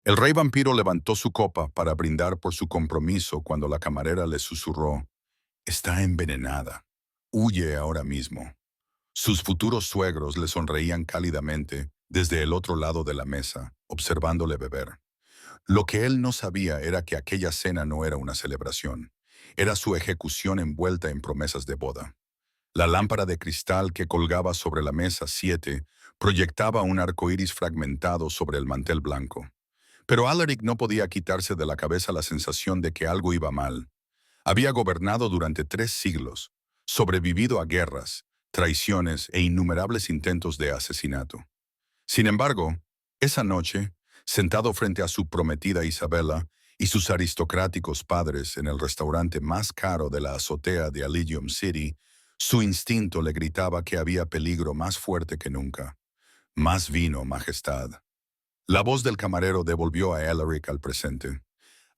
El rey vampiro levantó su copa para brindar por su compromiso cuando la camarera le susurró: «Está envenenada. Huye ahora mismo». Sus futuros suegros le sonreían cálidamente desde el otro lado de la mesa, observándole beber. Lo que él no sabía era que aquella cena no era una celebración. Era su ejecución envuelta en promesas de boda. La lámpara de cristal que colgaba sobre la mesa 7 proyectaba un arco iris fragmentado sobre el mantel blanco. Pero Alaric no podía quitarse de la cabeza la sensación de que algo iba mal. Había gobernado durante 3 siglos, sobrevivido a guerras, traiciones e innumerables intentos de asesinato. Sin embargo, esa noche, sentado frente a su prometida Isabella y sus aristocráticos padres en el restaurante más caro de la azotea de Elysium City, su instinto le gritaba que había peligro más fuerte que nunca. Más vino, Majestad. La voz del camarero devolvió a Alaric al presente.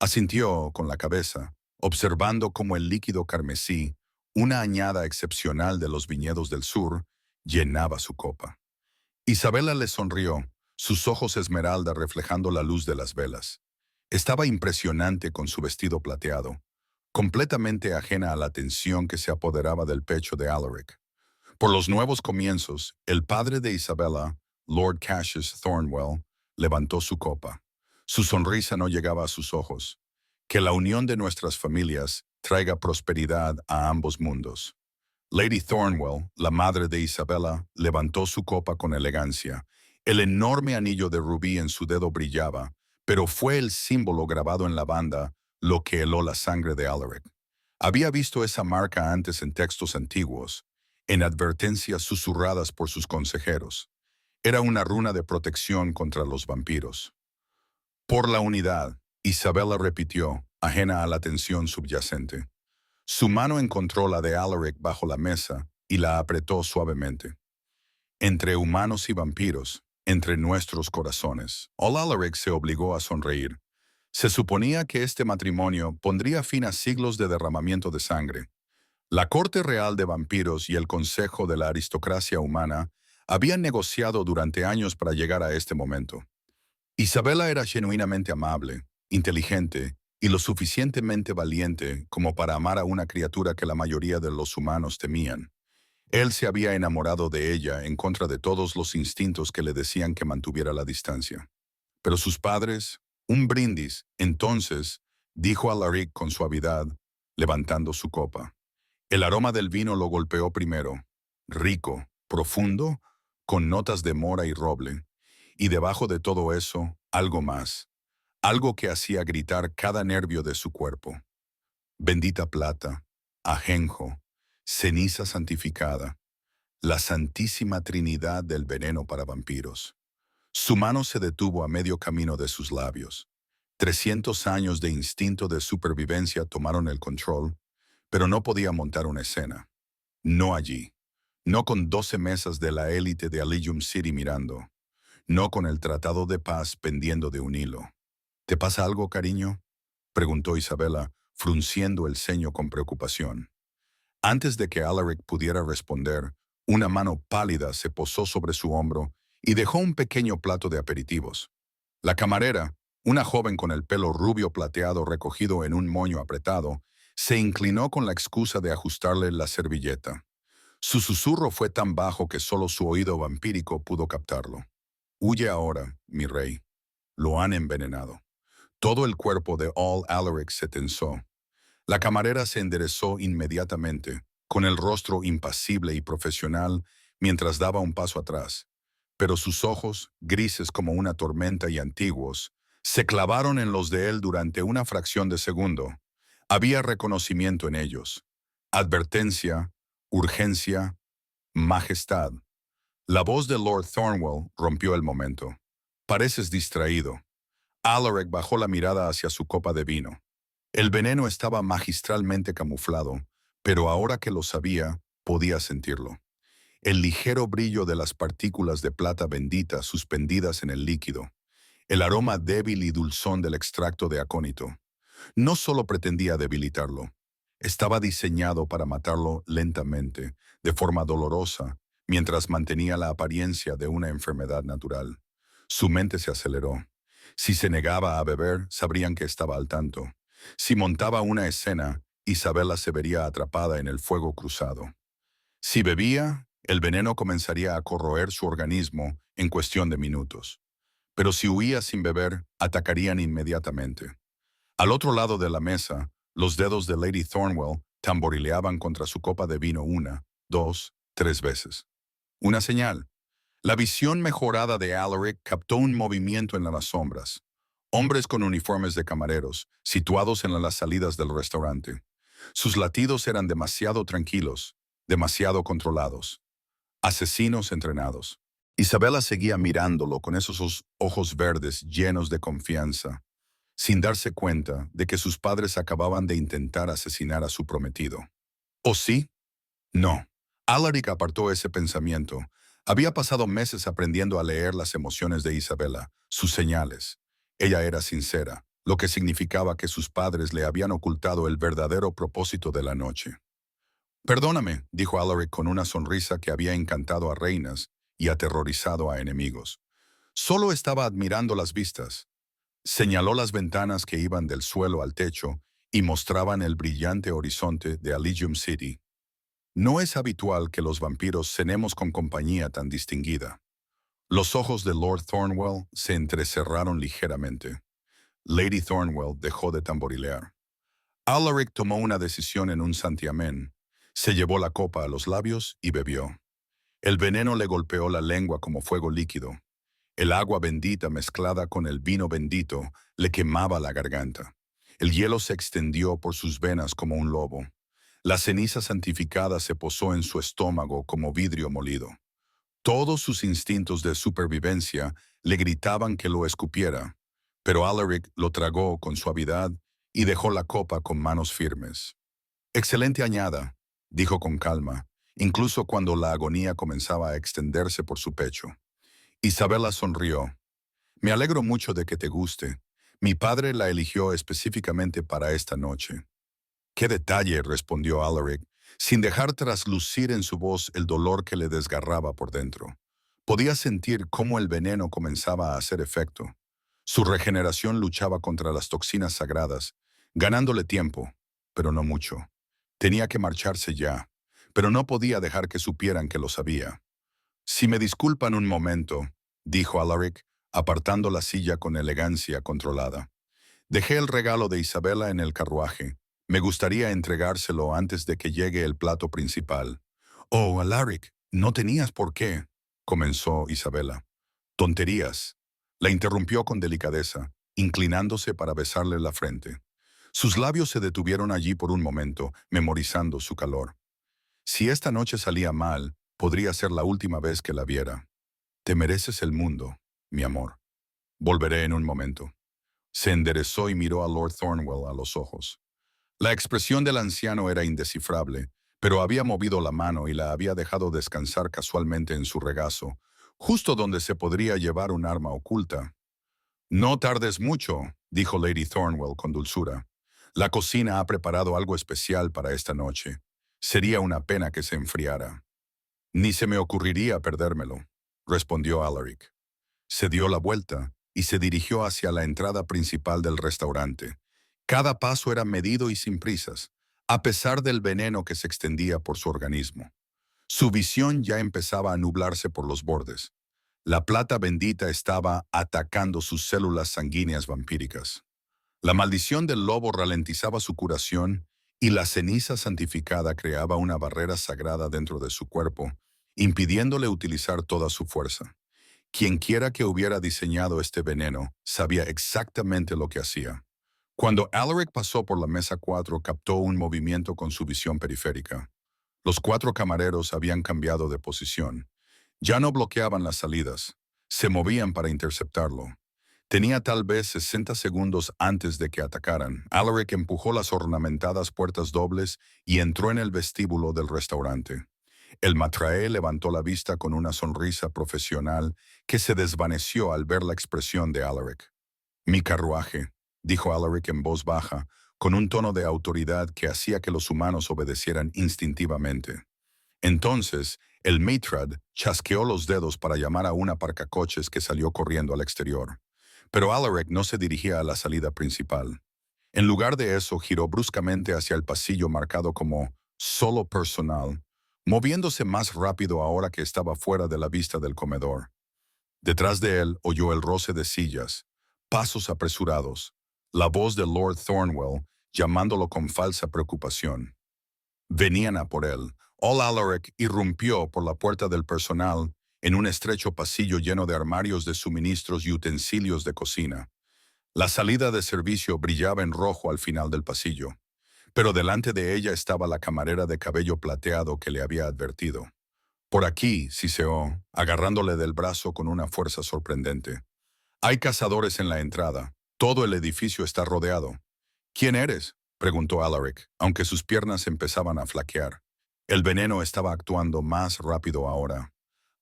Asintió con la cabeza, observando cómo el líquido carmesí, una añada excepcional de los viñedos del sur, llenaba su copa. Isabela le sonrió, sus ojos esmeralda reflejando la luz de las velas. Estaba impresionante con su vestido plateado, completamente ajena a la tensión que se apoderaba del pecho de Alaric. Por los nuevos comienzos, el padre de Isabella, Lord Cassius Thornwell, levantó su copa. Su sonrisa no llegaba a sus ojos. Que la unión de nuestras familias traiga prosperidad a ambos mundos. Lady Thornwell, la madre de Isabella, levantó su copa con elegancia. El enorme anillo de rubí en su dedo brillaba, pero fue el símbolo grabado en la banda lo que heló la sangre de Alaric. Había visto esa marca antes en textos antiguos, en advertencias susurradas por sus consejeros. Era una runa de protección contra los vampiros. Por la unidad, Isabella repitió, ajena a la tensión subyacente. Su mano encontró la de Alaric bajo la mesa y la apretó suavemente. Entre humanos y vampiros, entre nuestros corazones. Alaric se obligó a sonreír. Se suponía que este matrimonio pondría fin a siglos de derramamiento de sangre. La corte real de vampiros y el consejo de la aristocracia humana habían negociado durante años para llegar a este momento. Isabella era genuinamente amable, inteligente y lo suficientemente valiente como para amar a una criatura que la mayoría de los humanos temían. Él se había enamorado de ella en contra de todos los instintos que le decían que mantuviera la distancia. Pero sus padres, un brindis, entonces, dijo Alaric con suavidad, levantando su copa. El aroma del vino lo golpeó primero, rico, profundo, con notas de mora y roble, y debajo de todo eso, algo más, algo que hacía gritar cada nervio de su cuerpo. Bendita plata, ajenjo, ceniza santificada, la santísima trinidad del veneno para vampiros. Su mano se detuvo a medio camino de sus labios. 300 años de instinto de supervivencia tomaron el control, pero no podía montar una escena. No allí. No con 12 mesas de la élite de Elysium City mirando. No con el tratado de paz pendiendo de un hilo. ¿Te pasa algo, cariño?, preguntó Isabella, frunciendo el ceño con preocupación. Antes de que Alaric pudiera responder, una mano pálida se posó sobre su hombro y dejó un pequeño plato de aperitivos. La camarera, una joven con el pelo rubio plateado recogido en un moño apretado, se inclinó con la excusa de ajustarle la servilleta. Su susurro fue tan bajo que solo su oído vampírico pudo captarlo. «Huye ahora, mi rey. Lo han envenenado». Todo el cuerpo de All Alaric se tensó. La camarera se enderezó inmediatamente, con el rostro impasible y profesional, mientras daba un paso atrás. Pero sus ojos, grises como una tormenta y antiguos, se clavaron en los de él durante una fracción de segundo. Había reconocimiento en ellos. Advertencia, urgencia, majestad. La voz de Lord Thornwell rompió el momento. «Pareces distraído». Alaric bajó la mirada hacia su copa de vino. El veneno estaba magistralmente camuflado, pero ahora que lo sabía, podía sentirlo. El ligero brillo de las partículas de plata bendita suspendidas en el líquido. El aroma débil y dulzón del extracto de acónito. No solo pretendía debilitarlo. Estaba diseñado para matarlo lentamente, de forma dolorosa, mientras mantenía la apariencia de una enfermedad natural. Su mente se aceleró. Si se negaba a beber, sabrían que estaba al tanto. Si montaba una escena, Isabela se vería atrapada en el fuego cruzado. Si bebía, el veneno comenzaría a corroer su organismo en cuestión de minutos. Pero si huía sin beber, atacarían inmediatamente. Al otro lado de la mesa, los dedos de Lady Thornwell tamborileaban contra su copa de vino una, dos, tres veces. Una señal. La visión mejorada de Alaric captó un movimiento en las sombras. Hombres con uniformes de camareros, situados en las salidas del restaurante. Sus latidos eran demasiado tranquilos, demasiado controlados. Asesinos entrenados. Isabela seguía mirándolo con esos ojos verdes llenos de confianza, sin darse cuenta de que sus padres acababan de intentar asesinar a su prometido. ¿O sí? No. Alaric apartó ese pensamiento. Había pasado meses aprendiendo a leer las emociones de Isabela, sus señales. Ella era sincera, lo que significaba que sus padres le habían ocultado el verdadero propósito de la noche. Perdóname, dijo Alaric con una sonrisa que había encantado a reinas y aterrorizado a enemigos. Solo estaba admirando las vistas. Señaló las ventanas que iban del suelo al techo y mostraban el brillante horizonte de Elysium City. No es habitual que los vampiros cenemos con compañía tan distinguida. Los ojos de Lord Thornwell se entrecerraron ligeramente. Lady Thornwell dejó de tamborilear. Alaric tomó una decisión en un santiamén. Se llevó la copa a los labios y bebió. El veneno le golpeó la lengua como fuego líquido. El agua bendita mezclada con el vino bendito le quemaba la garganta. El hielo se extendió por sus venas como un lobo. La ceniza santificada se posó en su estómago como vidrio molido. Todos sus instintos de supervivencia le gritaban que lo escupiera, pero Alaric lo tragó con suavidad y dejó la copa con manos firmes. Excelente añada, dijo con calma, incluso cuando la agonía comenzaba a extenderse por su pecho. Isabela sonrió. Me alegro mucho de que te guste. Mi padre la eligió específicamente para esta noche. «¡Qué detalle!», respondió Alaric, sin dejar traslucir en su voz el dolor que le desgarraba por dentro. Podía sentir cómo el veneno comenzaba a hacer efecto. Su regeneración luchaba contra las toxinas sagradas, ganándole tiempo, pero no mucho. Tenía que marcharse ya, pero no podía dejar que supieran que lo sabía. «Si me disculpan un momento», dijo Alaric, apartando la silla con elegancia controlada. «Dejé el regalo de Isabela en el carruaje. Me gustaría entregárselo antes de que llegue el plato principal». «Oh, Alaric, no tenías por qué», comenzó Isabela. «Tonterías», la interrumpió con delicadeza, inclinándose para besarle la frente. Sus labios se detuvieron allí por un momento, memorizando su calor. Si esta noche salía mal, podría ser la última vez que la viera. «Te mereces el mundo, mi amor. Volveré en un momento». Se enderezó y miró a Lord Thornwell a los ojos. La expresión del anciano era indescifrable, pero había movido la mano y la había dejado descansar casualmente en su regazo, justo donde se podría llevar un arma oculta. «No tardes mucho», dijo Lady Thornwell con dulzura. «La cocina ha preparado algo especial para esta noche. Sería una pena que se enfriara». «Ni se me ocurriría perdérmelo», respondió Alaric. Se dio la vuelta y se dirigió hacia la entrada principal del restaurante. Cada paso era medido y sin prisas, a pesar del veneno que se extendía por su organismo. Su visión ya empezaba a nublarse por los bordes. La plata bendita estaba atacando sus células sanguíneas vampíricas. La maldición del lobo ralentizaba su curación y la ceniza santificada creaba una barrera sagrada dentro de su cuerpo, impidiéndole utilizar toda su fuerza. Quienquiera que hubiera diseñado este veneno sabía exactamente lo que hacía. Cuando Alaric pasó por la mesa 4, captó un movimiento con su visión periférica. Los 4 camareros habían cambiado de posición. Ya no bloqueaban las salidas, se movían para interceptarlo. Tenía tal vez 60 segundos antes de que atacaran. Alaric empujó las ornamentadas puertas dobles y entró en el vestíbulo del restaurante. El matraé levantó la vista con una sonrisa profesional que se desvaneció al ver la expresión de Alaric. «Mi carruaje», dijo Alaric en voz baja, con un tono de autoridad que hacía que los humanos obedecieran instintivamente. Entonces, el maitrad chasqueó los dedos para llamar a un aparcacoches que salió corriendo al exterior. Pero Alaric no se dirigía a la salida principal. En lugar de eso, giró bruscamente hacia el pasillo marcado como «solo personal», moviéndose más rápido ahora que estaba fuera de la vista del comedor. Detrás de él oyó el roce de sillas, pasos apresurados, la voz de Lord Thornwell llamándolo con falsa preocupación. Venían a por él. All Alaric irrumpió por la puerta del personal en un estrecho pasillo lleno de armarios de suministros y utensilios de cocina. La salida de servicio brillaba en rojo al final del pasillo, pero delante de ella estaba la camarera de cabello plateado que le había advertido. Por aquí, siseó, agarrándole del brazo con una fuerza sorprendente. Hay cazadores en la entrada. Todo el edificio está rodeado. ¿Quién eres?, preguntó Alaric, aunque sus piernas empezaban a flaquear. El veneno estaba actuando más rápido ahora.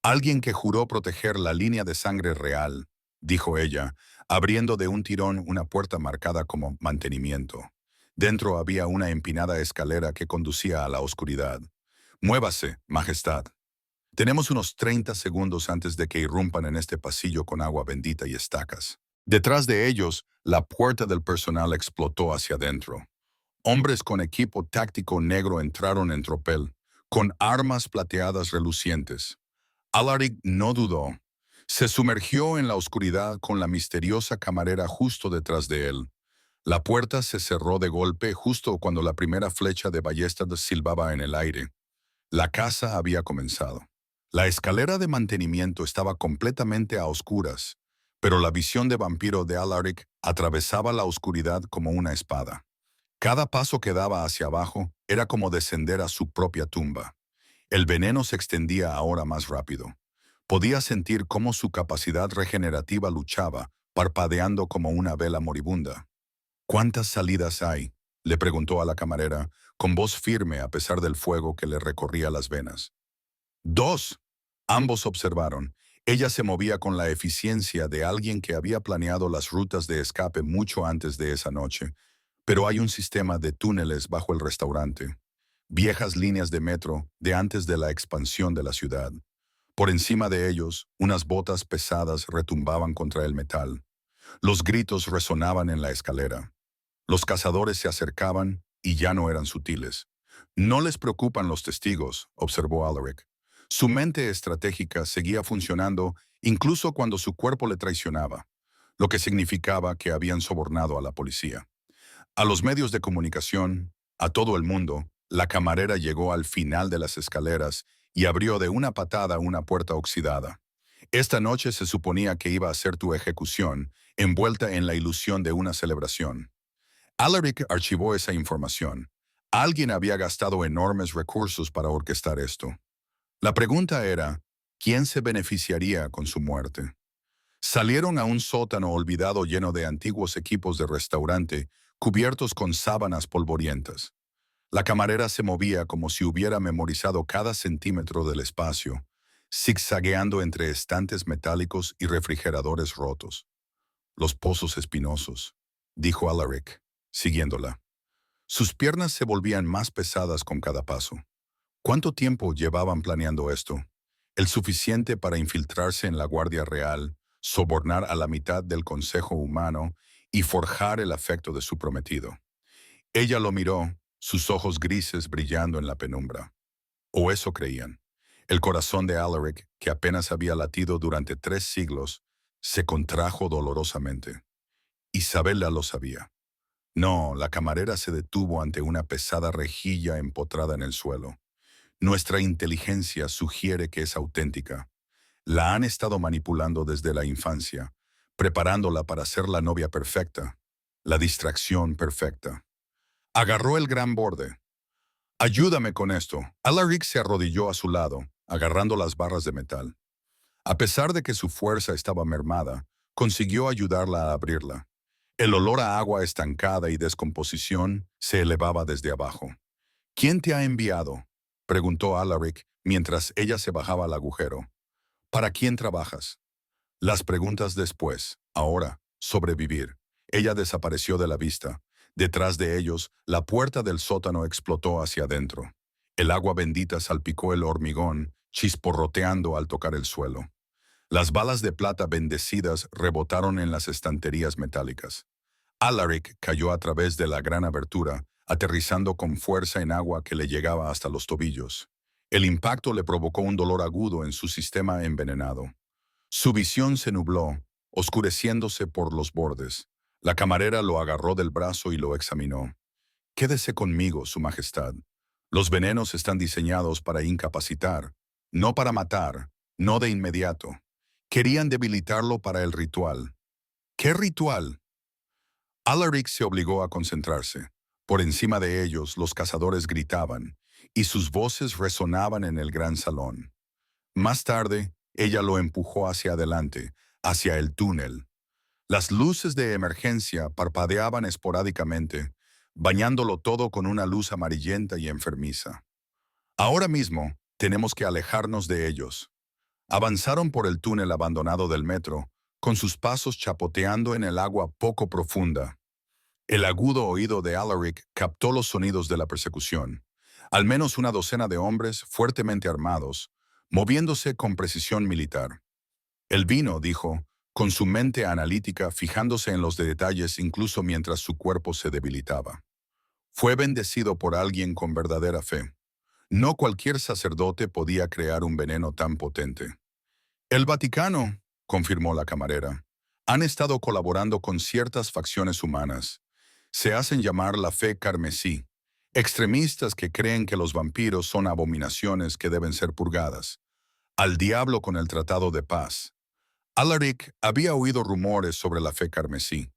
Alguien que juró proteger la línea de sangre real, dijo ella, abriendo de un tirón una puerta marcada como mantenimiento. Dentro había una empinada escalera que conducía a la oscuridad. Muévase, Majestad. Tenemos unos 30 segundos antes de que irrumpan en este pasillo con agua bendita y estacas. Detrás de ellos, la puerta del personal explotó hacia adentro. Hombres con equipo táctico negro entraron en tropel, con armas plateadas relucientes. Alaric no dudó. Se sumergió en la oscuridad con la misteriosa camarera justo detrás de él. La puerta se cerró de golpe justo cuando la primera flecha de ballesta silbaba en el aire. La caza había comenzado. La escalera de mantenimiento estaba completamente a oscuras, pero la visión de vampiro de Alaric atravesaba la oscuridad como una espada. Cada paso que daba hacia abajo era como descender a su propia tumba. El veneno se extendía ahora más rápido. Podía sentir cómo su capacidad regenerativa luchaba, parpadeando como una vela moribunda. «¿Cuántas salidas hay?», le preguntó a la camarera, con voz firme a pesar del fuego que le recorría las venas. «Dos», ambos observaron. Ella se movía con la eficiencia de alguien que había planeado las rutas de escape mucho antes de esa noche. Pero hay un sistema de túneles bajo el restaurante. Viejas líneas de metro de antes de la expansión de la ciudad. Por encima de ellos, unas botas pesadas retumbaban contra el metal. Los gritos resonaban en la escalera. Los cazadores se acercaban y ya no eran sutiles. «No les preocupan los testigos», observó Alaric. Su mente estratégica seguía funcionando incluso cuando su cuerpo le traicionaba, lo que significaba que habían sobornado a la policía. A los medios de comunicación, a todo el mundo, la camarera llegó al final de las escaleras y abrió de una patada una puerta oxidada. Esta noche se suponía que iba a ser tu ejecución, envuelta en la ilusión de una celebración. Alaric archivó esa información. Alguien había gastado enormes recursos para orquestar esto. La pregunta era, ¿quién se beneficiaría con su muerte? Salieron a un sótano olvidado lleno de antiguos equipos de restaurante cubiertos con sábanas polvorientas. La camarera se movía como si hubiera memorizado cada centímetro del espacio, zigzagueando entre estantes metálicos y refrigeradores rotos. «Los pozos espinosos», dijo Alaric, siguiéndola. Sus piernas se volvían más pesadas con cada paso. ¿Cuánto tiempo llevaban planeando esto? El suficiente para infiltrarse en la Guardia Real, sobornar a la mitad del Consejo Humano y forjar el afecto de su prometido. Ella lo miró, sus ojos grises brillando en la penumbra. O eso creían. El corazón de Alaric, que apenas había latido durante 3 siglos, se contrajo dolorosamente. Isabella lo sabía. No, la camarera se detuvo ante una pesada rejilla empotrada en el suelo. Nuestra inteligencia sugiere que es auténtica. La han estado manipulando desde la infancia, preparándola para ser la novia perfecta, la distracción perfecta. Agarró el gran borde. «Ayúdame con esto». Alaric se arrodilló a su lado, agarrando las barras de metal. A pesar de que su fuerza estaba mermada, consiguió ayudarla a abrirla. El olor a agua estancada y descomposición se elevaba desde abajo. «¿Quién te ha enviado?», preguntó Alaric mientras ella se bajaba al agujero. «¿Para quién trabajas?». Las preguntas después, ahora, sobrevivir. Ella desapareció de la vista. Detrás de ellos, la puerta del sótano explotó hacia adentro. El agua bendita salpicó el hormigón, chisporroteando al tocar el suelo. Las balas de plata bendecidas rebotaron en las estanterías metálicas. Alaric cayó a través de la gran abertura, aterrizando con fuerza en agua que le llegaba hasta los tobillos. El impacto le provocó un dolor agudo en su sistema envenenado. Su visión se nubló, oscureciéndose por los bordes. La camarera lo agarró del brazo y lo examinó. «Quédese conmigo, Su Majestad. Los venenos están diseñados para incapacitar, no para matar, no de inmediato. Querían debilitarlo para el ritual». «¿Qué ritual?». Alaric se obligó a concentrarse. Por encima de ellos, los cazadores gritaban, y sus voces resonaban en el gran salón. Más tarde, ella lo empujó hacia adelante, hacia el túnel. Las luces de emergencia parpadeaban esporádicamente, bañándolo todo con una luz amarillenta y enfermiza. «Ahora mismo, tenemos que alejarnos de ellos». Avanzaron por el túnel abandonado del metro, con sus pasos chapoteando en el agua poco profunda. El agudo oído de Alaric captó los sonidos de la persecución. Al menos una docena de hombres fuertemente armados, moviéndose con precisión militar. «El vino», dijo, con su mente analítica fijándose en los detalles incluso mientras su cuerpo se debilitaba. «Fue bendecido por alguien con verdadera fe. No cualquier sacerdote podía crear un veneno tan potente». «El Vaticano», confirmó la camarera, «han estado colaborando con ciertas facciones humanas. Se hacen llamar la fe carmesí, extremistas que creen que los vampiros son abominaciones que deben ser purgadas. Al diablo con el tratado de paz». Alaric había oído rumores sobre la fe carmesí.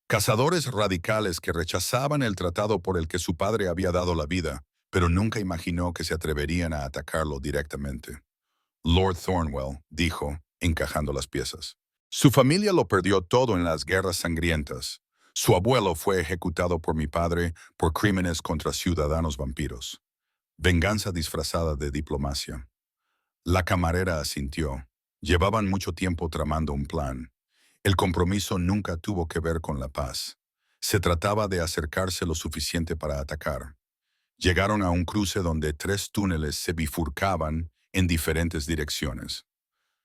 Cazadores radicales que rechazaban el tratado por el que su padre había dado la vida, pero nunca imaginó que se atreverían a atacarlo directamente. «Lord Thornwell», dijo, encajando las piezas. «Su familia lo perdió todo en las guerras sangrientas. Su abuelo fue ejecutado por mi padre por crímenes contra ciudadanos vampiros. Venganza disfrazada de diplomacia». La camarera asintió. Llevaban mucho tiempo tramando un plan. El compromiso nunca tuvo que ver con la paz. Se trataba de acercarse lo suficiente para atacar. Llegaron a un cruce donde 3 túneles se bifurcaban en diferentes direcciones.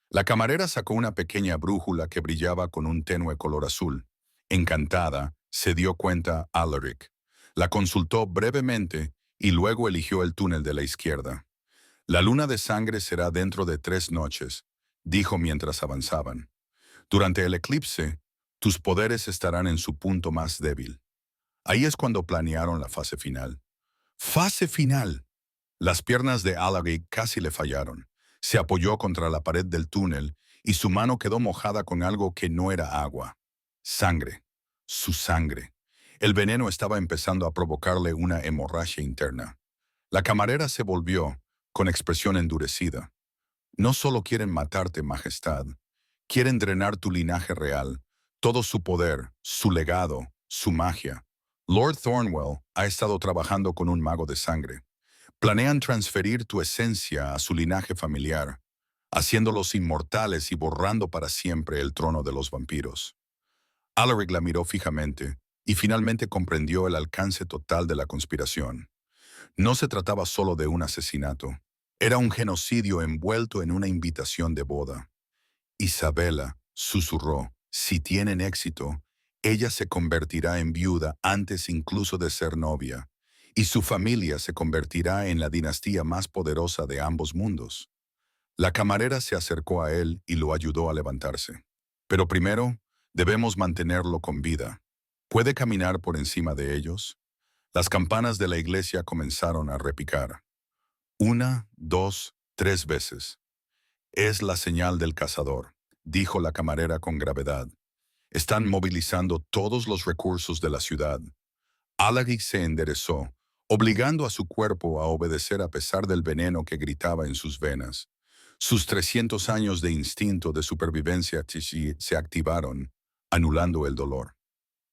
La camarera sacó una pequeña brújula que brillaba con un tenue color azul. Encantada, se dio cuenta Alaric. La consultó brevemente y luego eligió el túnel de la izquierda. «La luna de sangre será dentro de 3 noches», dijo mientras avanzaban. «Durante el eclipse, tus poderes estarán en su punto más débil». Ahí es cuando planearon la fase final. ¡Fase final! Las piernas de Alaric casi le fallaron. Se apoyó contra la pared del túnel y su mano quedó mojada con algo que no era agua. Sangre. Su sangre. El veneno estaba empezando a provocarle una hemorragia interna. La camarera se volvió, con expresión endurecida. «No solo quieren matarte, Majestad. Quieren drenar tu linaje real, todo su poder, su legado, su magia. Lord Thornwell ha estado trabajando con un mago de sangre. Planean transferir tu esencia a su linaje familiar, haciéndolos inmortales y borrando para siempre el trono de los vampiros». Alaric la miró fijamente y finalmente comprendió el alcance total de la conspiración. No se trataba solo de un asesinato. Era un genocidio envuelto en una invitación de boda. «Isabela», susurró, «si tienen éxito, ella se convertirá en viuda antes incluso de ser novia, y su familia se convertirá en la dinastía más poderosa de ambos mundos». La camarera se acercó a él y lo ayudó a levantarse. «Pero primero, debemos mantenerlo con vida. ¿Puede caminar por encima de ellos?». Las campanas de la iglesia comenzaron a repicar. 1, 2, 3 veces. «Es la señal del cazador», dijo la camarera con gravedad. «Están movilizando todos los recursos de la ciudad». Alaric se enderezó, obligando a su cuerpo a obedecer a pesar del veneno que gritaba en sus venas. Sus 300 años de instinto de supervivencia se activaron, anulando el dolor.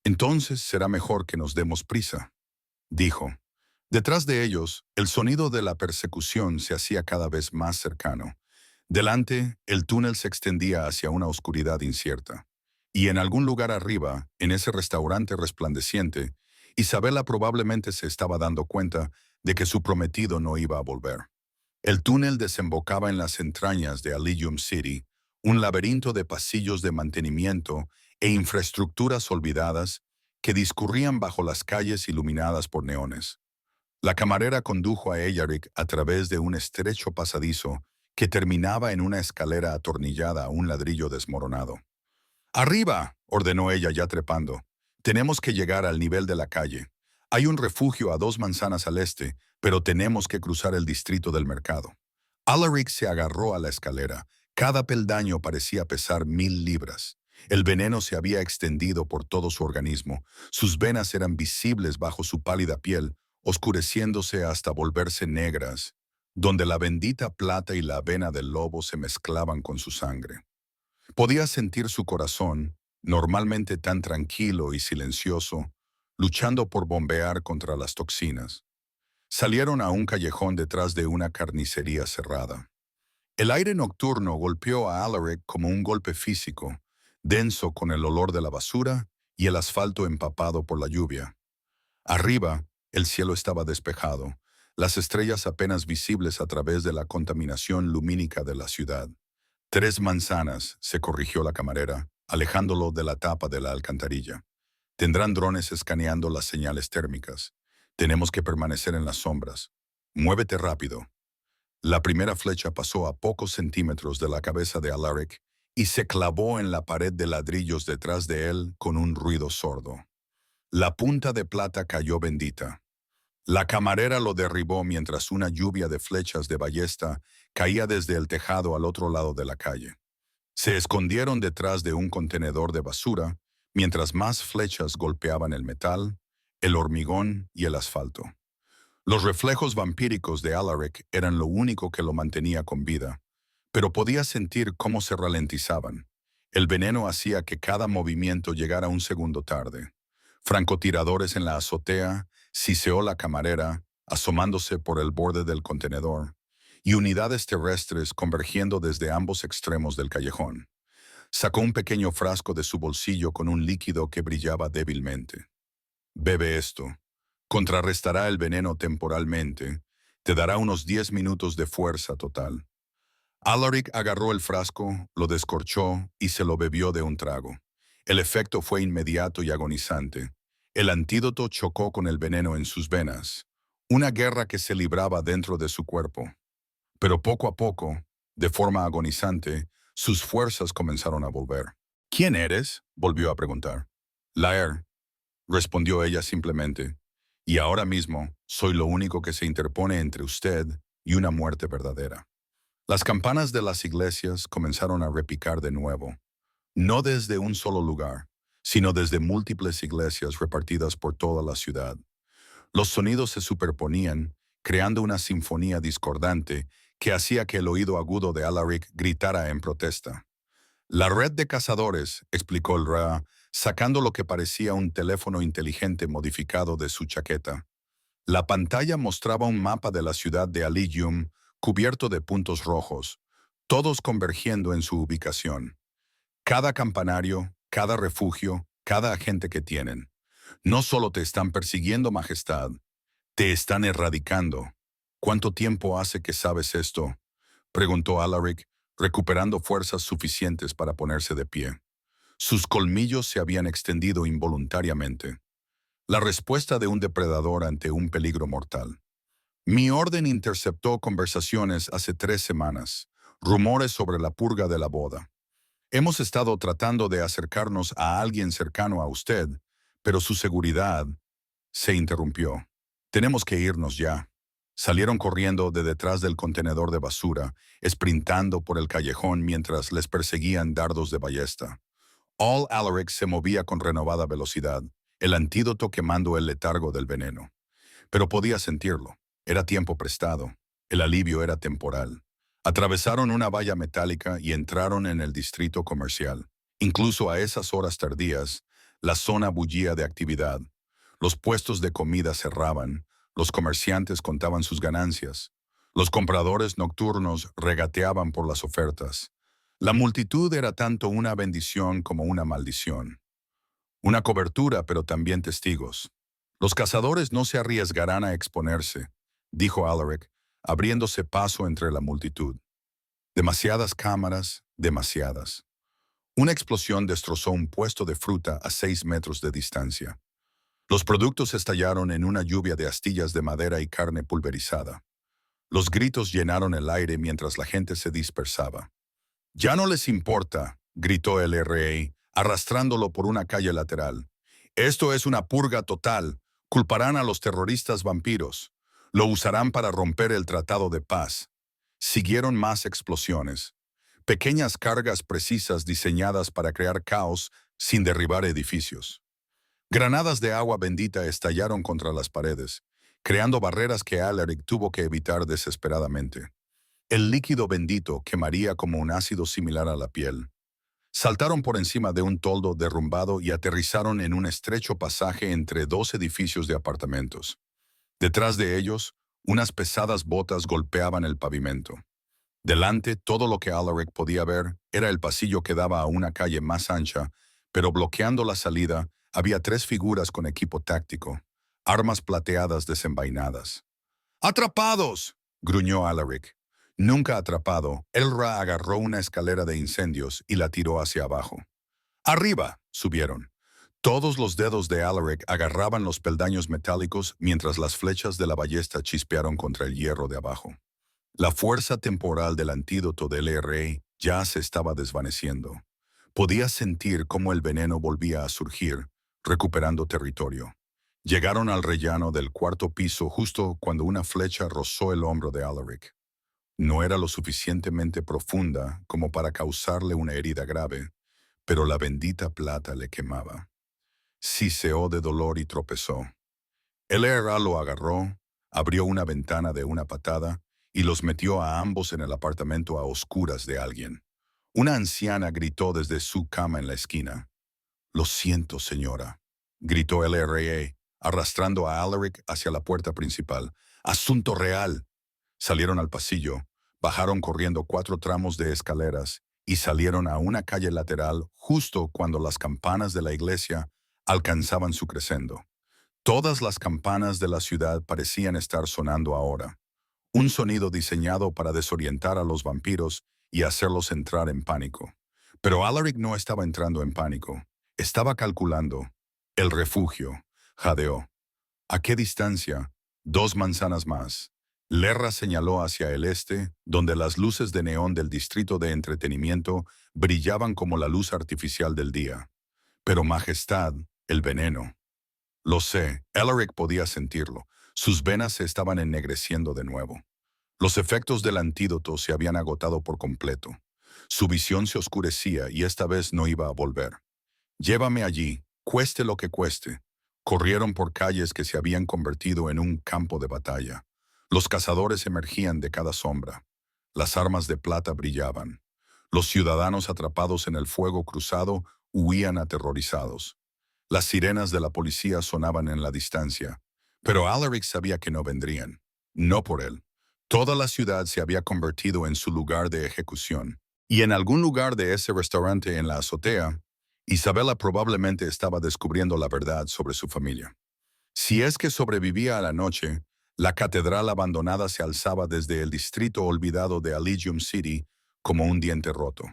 «Entonces será mejor que nos demos prisa», dijo. Detrás de ellos, el sonido de la persecución se hacía cada vez más cercano. Delante, el túnel se extendía hacia una oscuridad incierta. Y en algún lugar arriba, en ese restaurante resplandeciente, Isabela probablemente se estaba dando cuenta de que su prometido no iba a volver. El túnel desembocaba en las entrañas de Elysium City, un laberinto de pasillos de mantenimiento e infraestructuras olvidadas que discurrían bajo las calles iluminadas por neones. La camarera condujo a Eyaric a través de un estrecho pasadizo que terminaba en una escalera atornillada a un ladrillo desmoronado. «¡Arriba!», ordenó ella ya trepando. «Tenemos que llegar al nivel de la calle. Hay un refugio a 2 manzanas al este, pero tenemos que cruzar el distrito del mercado». Alaric se agarró a la escalera. Cada peldaño parecía pesar 1000 libras. El veneno se había extendido por todo su organismo. Sus venas eran visibles bajo su pálida piel, oscureciéndose hasta volverse negras, donde la bendita plata y la vena del lobo se mezclaban con su sangre. Podía sentir su corazón, normalmente tan tranquilo y silencioso, luchando por bombear contra las toxinas. Salieron a un callejón detrás de una carnicería cerrada. El aire nocturno golpeó a Alaric como un golpe físico, denso con el olor de la basura y el asfalto empapado por la lluvia. Arriba, el cielo estaba despejado, las estrellas apenas visibles a través de la contaminación lumínica de la ciudad. 3 manzanas, se corrigió la camarera, alejándolo de la tapa de la alcantarilla. Tendrán drones escaneando las señales térmicas. Tenemos que permanecer en las sombras. Muévete rápido. La primera flecha pasó a pocos centímetros de la cabeza de Alaric y se clavó en la pared de ladrillos detrás de él con un ruido sordo. La punta de plata cayó bendita. La camarera lo derribó mientras una lluvia de flechas de ballesta caía desde el tejado al otro lado de la calle. Se escondieron detrás de un contenedor de basura mientras más flechas golpeaban el metal, el hormigón y el asfalto. Los reflejos vampíricos de Alaric eran lo único que lo mantenía con vida, pero podía sentir cómo se ralentizaban. El veneno hacía que cada movimiento llegara un segundo tarde. Francotiradores en la azotea, siseó la camarera, asomándose por el borde del contenedor, y unidades terrestres convergiendo desde ambos extremos del callejón. Sacó un pequeño frasco de su bolsillo con un líquido que brillaba débilmente. «Bebe esto. Contrarrestará el veneno temporalmente. Te dará unos 10 minutos de fuerza total». Alaric agarró el frasco, lo descorchó y se lo bebió de un trago. El efecto fue inmediato y agonizante. El antídoto chocó con el veneno en sus venas. Una guerra que se libraba dentro de su cuerpo. Pero poco a poco, de forma agonizante, sus fuerzas comenzaron a volver. «¿Quién eres?», volvió a preguntar. «Laer», respondió ella simplemente. «Y ahora mismo soy lo único que se interpone entre usted y una muerte verdadera». Las campanas de las iglesias comenzaron a repicar de nuevo, no desde un solo lugar, sino desde múltiples iglesias repartidas por toda la ciudad. Los sonidos se superponían, creando una sinfonía discordante que hacía que el oído agudo de Alaric gritara en protesta. «La red de cazadores», explicó el Ra, sacando lo que parecía un teléfono inteligente modificado de su chaqueta. La pantalla mostraba un mapa de la ciudad de Aligium cubierto de puntos rojos, todos convergiendo en su ubicación. Cada campanario, cada refugio, cada agente que tienen. No solo te están persiguiendo, Majestad, te están erradicando. «¿Cuánto tiempo hace que sabes esto?», preguntó Alaric, recuperando fuerzas suficientes para ponerse de pie. Sus colmillos se habían extendido involuntariamente. La respuesta de un depredador ante un peligro mortal. «Mi orden interceptó conversaciones hace 3 semanas, rumores sobre la purga de la boda. Hemos estado tratando de acercarnos a alguien cercano a usted, pero su seguridad se interrumpió. Tenemos que irnos ya». Salieron corriendo de detrás del contenedor de basura, sprintando por el callejón mientras les perseguían dardos de ballesta. All Alaric se movía con renovada velocidad, el antídoto quemando el letargo del veneno. Pero podía sentirlo. Era tiempo prestado. El alivio era temporal. Atravesaron una valla metálica y entraron en el distrito comercial. Incluso a esas horas tardías, la zona bullía de actividad. Los puestos de comida cerraban, los comerciantes contaban sus ganancias, los compradores nocturnos regateaban por las ofertas. La multitud era tanto una bendición como una maldición. Una cobertura, pero también testigos. «Los cazadores no se arriesgarán a exponerse», dijo Alaric, abriéndose paso entre la multitud. Demasiadas cámaras, demasiadas. Una explosión destrozó un puesto de fruta a 6 metros de distancia. Los productos estallaron en una lluvia de astillas de madera y carne pulverizada. Los gritos llenaron el aire mientras la gente se dispersaba. «Ya no les importa», gritó el RA, arrastrándolo por una calle lateral. «Esto es una purga total. Culparán a los terroristas vampiros. Lo usarán para romper el tratado de paz». Siguieron más explosiones. Pequeñas cargas precisas diseñadas para crear caos sin derribar edificios. Granadas de agua bendita estallaron contra las paredes, creando barreras que Alaric tuvo que evitar desesperadamente. El líquido bendito quemaría como un ácido similar a la piel. Saltaron por encima de un toldo derrumbado y aterrizaron en un estrecho pasaje entre dos edificios de apartamentos. Detrás de ellos, unas pesadas botas golpeaban el pavimento. Delante, todo lo que Alaric podía ver era el pasillo que daba a una calle más ancha, pero bloqueando la salida había 3 figuras con equipo táctico, armas plateadas desenvainadas. «¡Atrapados!», gruñó Alaric. Nunca atrapado, Elra agarró una escalera de incendios y la tiró hacia abajo. «¡Arriba!», subieron. Todos los dedos de Alaric agarraban los peldaños metálicos mientras las flechas de la ballesta chispearon contra el hierro de abajo. La fuerza temporal del antídoto del RA ya se estaba desvaneciendo. Podía sentir cómo el veneno volvía a surgir, recuperando territorio. Llegaron al rellano del 4.º piso justo cuando una flecha rozó el hombro de Alaric. No era lo suficientemente profunda como para causarle una herida grave, pero la bendita plata le quemaba. Siseó de dolor y tropezó. El RA lo agarró, abrió una ventana de una patada y los metió a ambos en el apartamento a oscuras de alguien. Una anciana gritó desde su cama en la esquina. «Lo siento, señora», gritó el RA, arrastrando a Alaric hacia la puerta principal. «Asunto real». Salieron al pasillo, bajaron corriendo 4 tramos de escaleras y salieron a una calle lateral justo cuando las campanas de la iglesia alcanzaban su crescendo. Todas las campanas de la ciudad parecían estar sonando ahora. Un sonido diseñado para desorientar a los vampiros y hacerlos entrar en pánico. Pero Alaric no estaba entrando en pánico. Estaba calculando. «El refugio», jadeó. «¿A qué distancia?». «2 manzanas más». Lerra señaló hacia el este, donde las luces de neón del distrito de entretenimiento brillaban como la luz artificial del día. «Pero majestad, el veneno». «Lo sé», Alaric podía sentirlo. Sus venas se estaban ennegreciendo de nuevo. Los efectos del antídoto se habían agotado por completo. Su visión se oscurecía y esta vez no iba a volver. «Llévame allí, cueste lo que cueste». Corrieron por calles que se habían convertido en un campo de batalla. Los cazadores emergían de cada sombra. Las armas de plata brillaban. Los ciudadanos atrapados en el fuego cruzado huían aterrorizados. Las sirenas de la policía sonaban en la distancia, pero Alaric sabía que no vendrían. No por él. Toda la ciudad se había convertido en su lugar de ejecución. Y en algún lugar de ese restaurante en la azotea, Isabella probablemente estaba descubriendo la verdad sobre su familia. Si es que sobrevivía a la noche, la catedral abandonada se alzaba desde el distrito olvidado de Allegium City como un diente roto.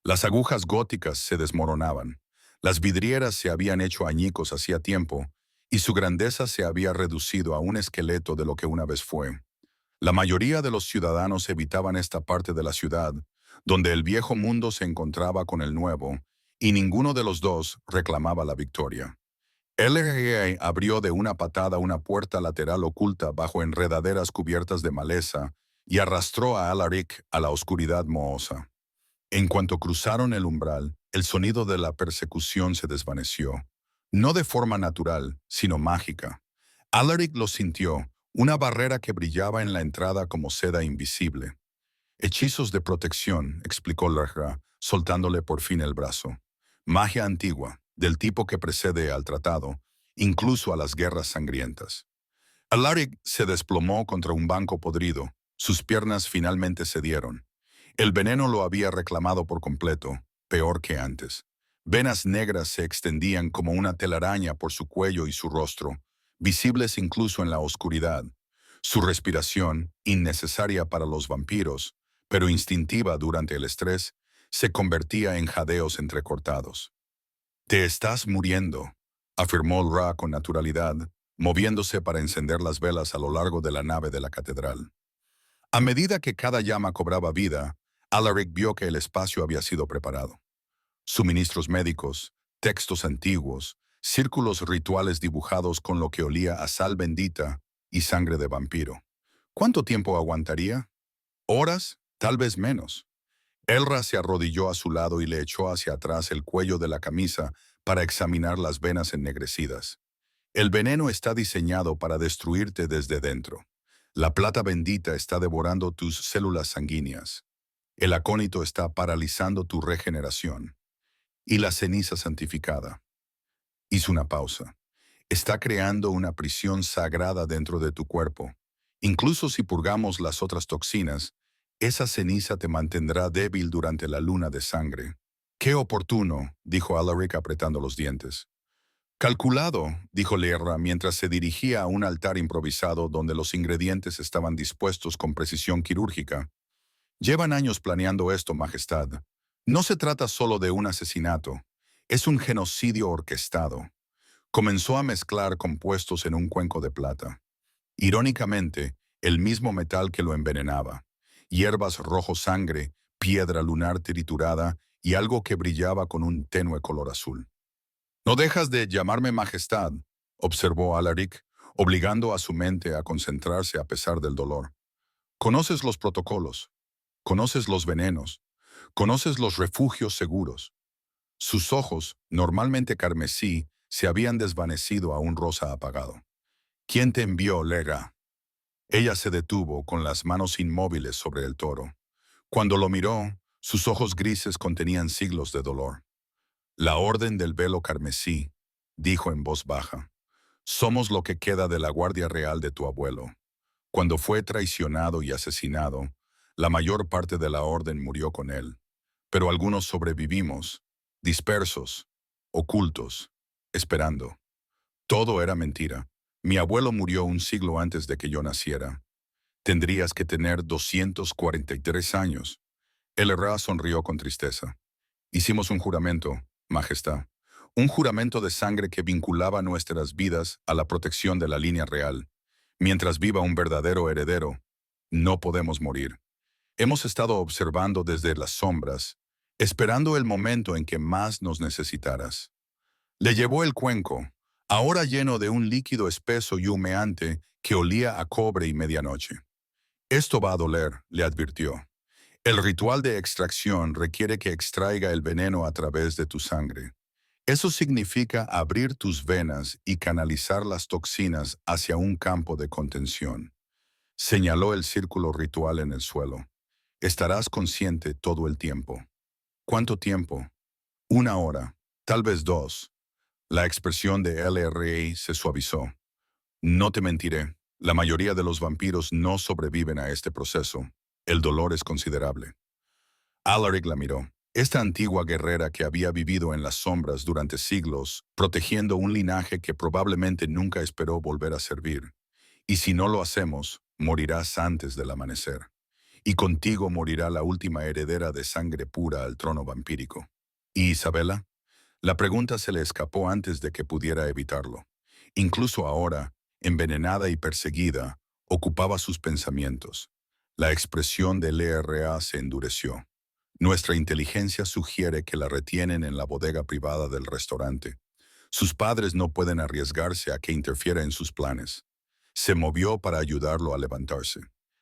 Las agujas góticas se desmoronaban. Las vidrieras se habían hecho añicos hacía tiempo, y su grandeza se había reducido a un esqueleto de lo que una vez fue. La mayoría de los ciudadanos evitaban esta parte de la ciudad, donde el viejo mundo se encontraba con el nuevo, y ninguno de los dos reclamaba la victoria. El RA abrió de una patada una puerta lateral oculta bajo enredaderas cubiertas de maleza y arrastró a Alaric a la oscuridad mohosa. En cuanto cruzaron el umbral, el sonido de la persecución se desvaneció. No de forma natural, sino mágica. Alaric lo sintió, una barrera que brillaba en la entrada como seda invisible. «Hechizos de protección», explicó Lerra, soltándole por fin el brazo. «Magia antigua, del tipo que precede al tratado, incluso a las guerras sangrientas». Alaric se desplomó contra un banco podrido. Sus piernas finalmente cedieron. El veneno lo había reclamado por completo, peor que antes. Venas negras se extendían como una telaraña por su cuello y su rostro, visibles incluso en la oscuridad. Su respiración, innecesaria para los vampiros, pero instintiva durante el estrés, se convertía en jadeos entrecortados. «Te estás muriendo», afirmó Ra con naturalidad, moviéndose para encender las velas a lo largo de la nave de la catedral. A medida que cada llama cobraba vida, Alaric vio que el espacio había sido preparado. Suministros médicos, textos antiguos, círculos rituales dibujados con lo que olía a sal bendita y sangre de vampiro. ¿Cuánto tiempo aguantaría? ¿Horas? Tal vez menos. Elra se arrodilló a su lado y le echó hacia atrás el cuello de la camisa para examinar las venas ennegrecidas. El veneno está diseñado para destruirte desde dentro. La plata bendita está devorando tus células sanguíneas. El acónito está paralizando tu regeneración. Y la ceniza santificada. Hizo una pausa. Está creando una prisión sagrada dentro de tu cuerpo. Incluso si purgamos las otras toxinas, esa ceniza te mantendrá débil durante la luna de sangre. «Qué oportuno», dijo Alaric apretando los dientes. «Calculado», dijo Leerra mientras se dirigía a un altar improvisado donde los ingredientes estaban dispuestos con precisión quirúrgica. «Llevan años planeando esto, Majestad. No se trata solo de un asesinato. Es un genocidio orquestado». Comenzó a mezclar compuestos en un cuenco de plata. Irónicamente, el mismo metal que lo envenenaba. Hierbas rojo sangre, piedra lunar triturada y algo que brillaba con un tenue color azul. «No dejas de llamarme Majestad», observó Alaric, obligando a su mente a concentrarse a pesar del dolor. «Conoces los protocolos, conoces los venenos, conoces los refugios seguros». Sus ojos, normalmente carmesí, se habían desvanecido a un rosa apagado. «¿Quién te envió, Lega?» Ella se detuvo con las manos inmóviles sobre el toro. Cuando lo miró, sus ojos grises contenían siglos de dolor. «La orden del velo carmesí», dijo en voz baja. «Somos lo que queda de la guardia real de tu abuelo. Cuando fue traicionado y asesinado, la mayor parte de la orden murió con él. Pero algunos sobrevivimos, dispersos, ocultos, esperando. Todo era mentira. Mi abuelo murió un siglo antes de que yo naciera. Tendrías que tener 243 años». El Ra sonrió con tristeza. «Hicimos un juramento, Majestad. Un juramento de sangre que vinculaba nuestras vidas a la protección de la línea real. Mientras viva un verdadero heredero, no podemos morir. Hemos estado observando desde las sombras, esperando el momento en que más nos necesitaras». Le llevó el cuenco, ahora lleno de un líquido espeso y humeante que olía a cobre y medianoche. «Esto va a doler», le advirtió. «El ritual de extracción requiere que extraiga el veneno a través de tu sangre. Eso significa abrir tus venas y canalizar las toxinas hacia un campo de contención». Señaló el círculo ritual en el suelo. «Estarás consciente todo el tiempo». «¿Cuánto tiempo?» «1 hora, tal vez 2». La expresión de LRA se suavizó. «No te mentiré, la mayoría de los vampiros no sobreviven a este proceso. El dolor es considerable». Alaric la miró. Esta antigua guerrera que había vivido en las sombras durante siglos, protegiendo un linaje que probablemente nunca esperó volver a servir. «Y si no lo hacemos, morirás antes del amanecer. Y contigo morirá la última heredera de sangre pura al trono vampírico». «¿Y Isabela?» La pregunta se le escapó antes de que pudiera evitarlo. Incluso ahora, envenenada y perseguida, ocupaba sus pensamientos. La expresión del LRA se endureció. «Nuestra inteligencia sugiere que la retienen en la bodega privada del restaurante. Sus padres no pueden arriesgarse a que interfiera en sus planes». Se movió para ayudarlo a levantarse.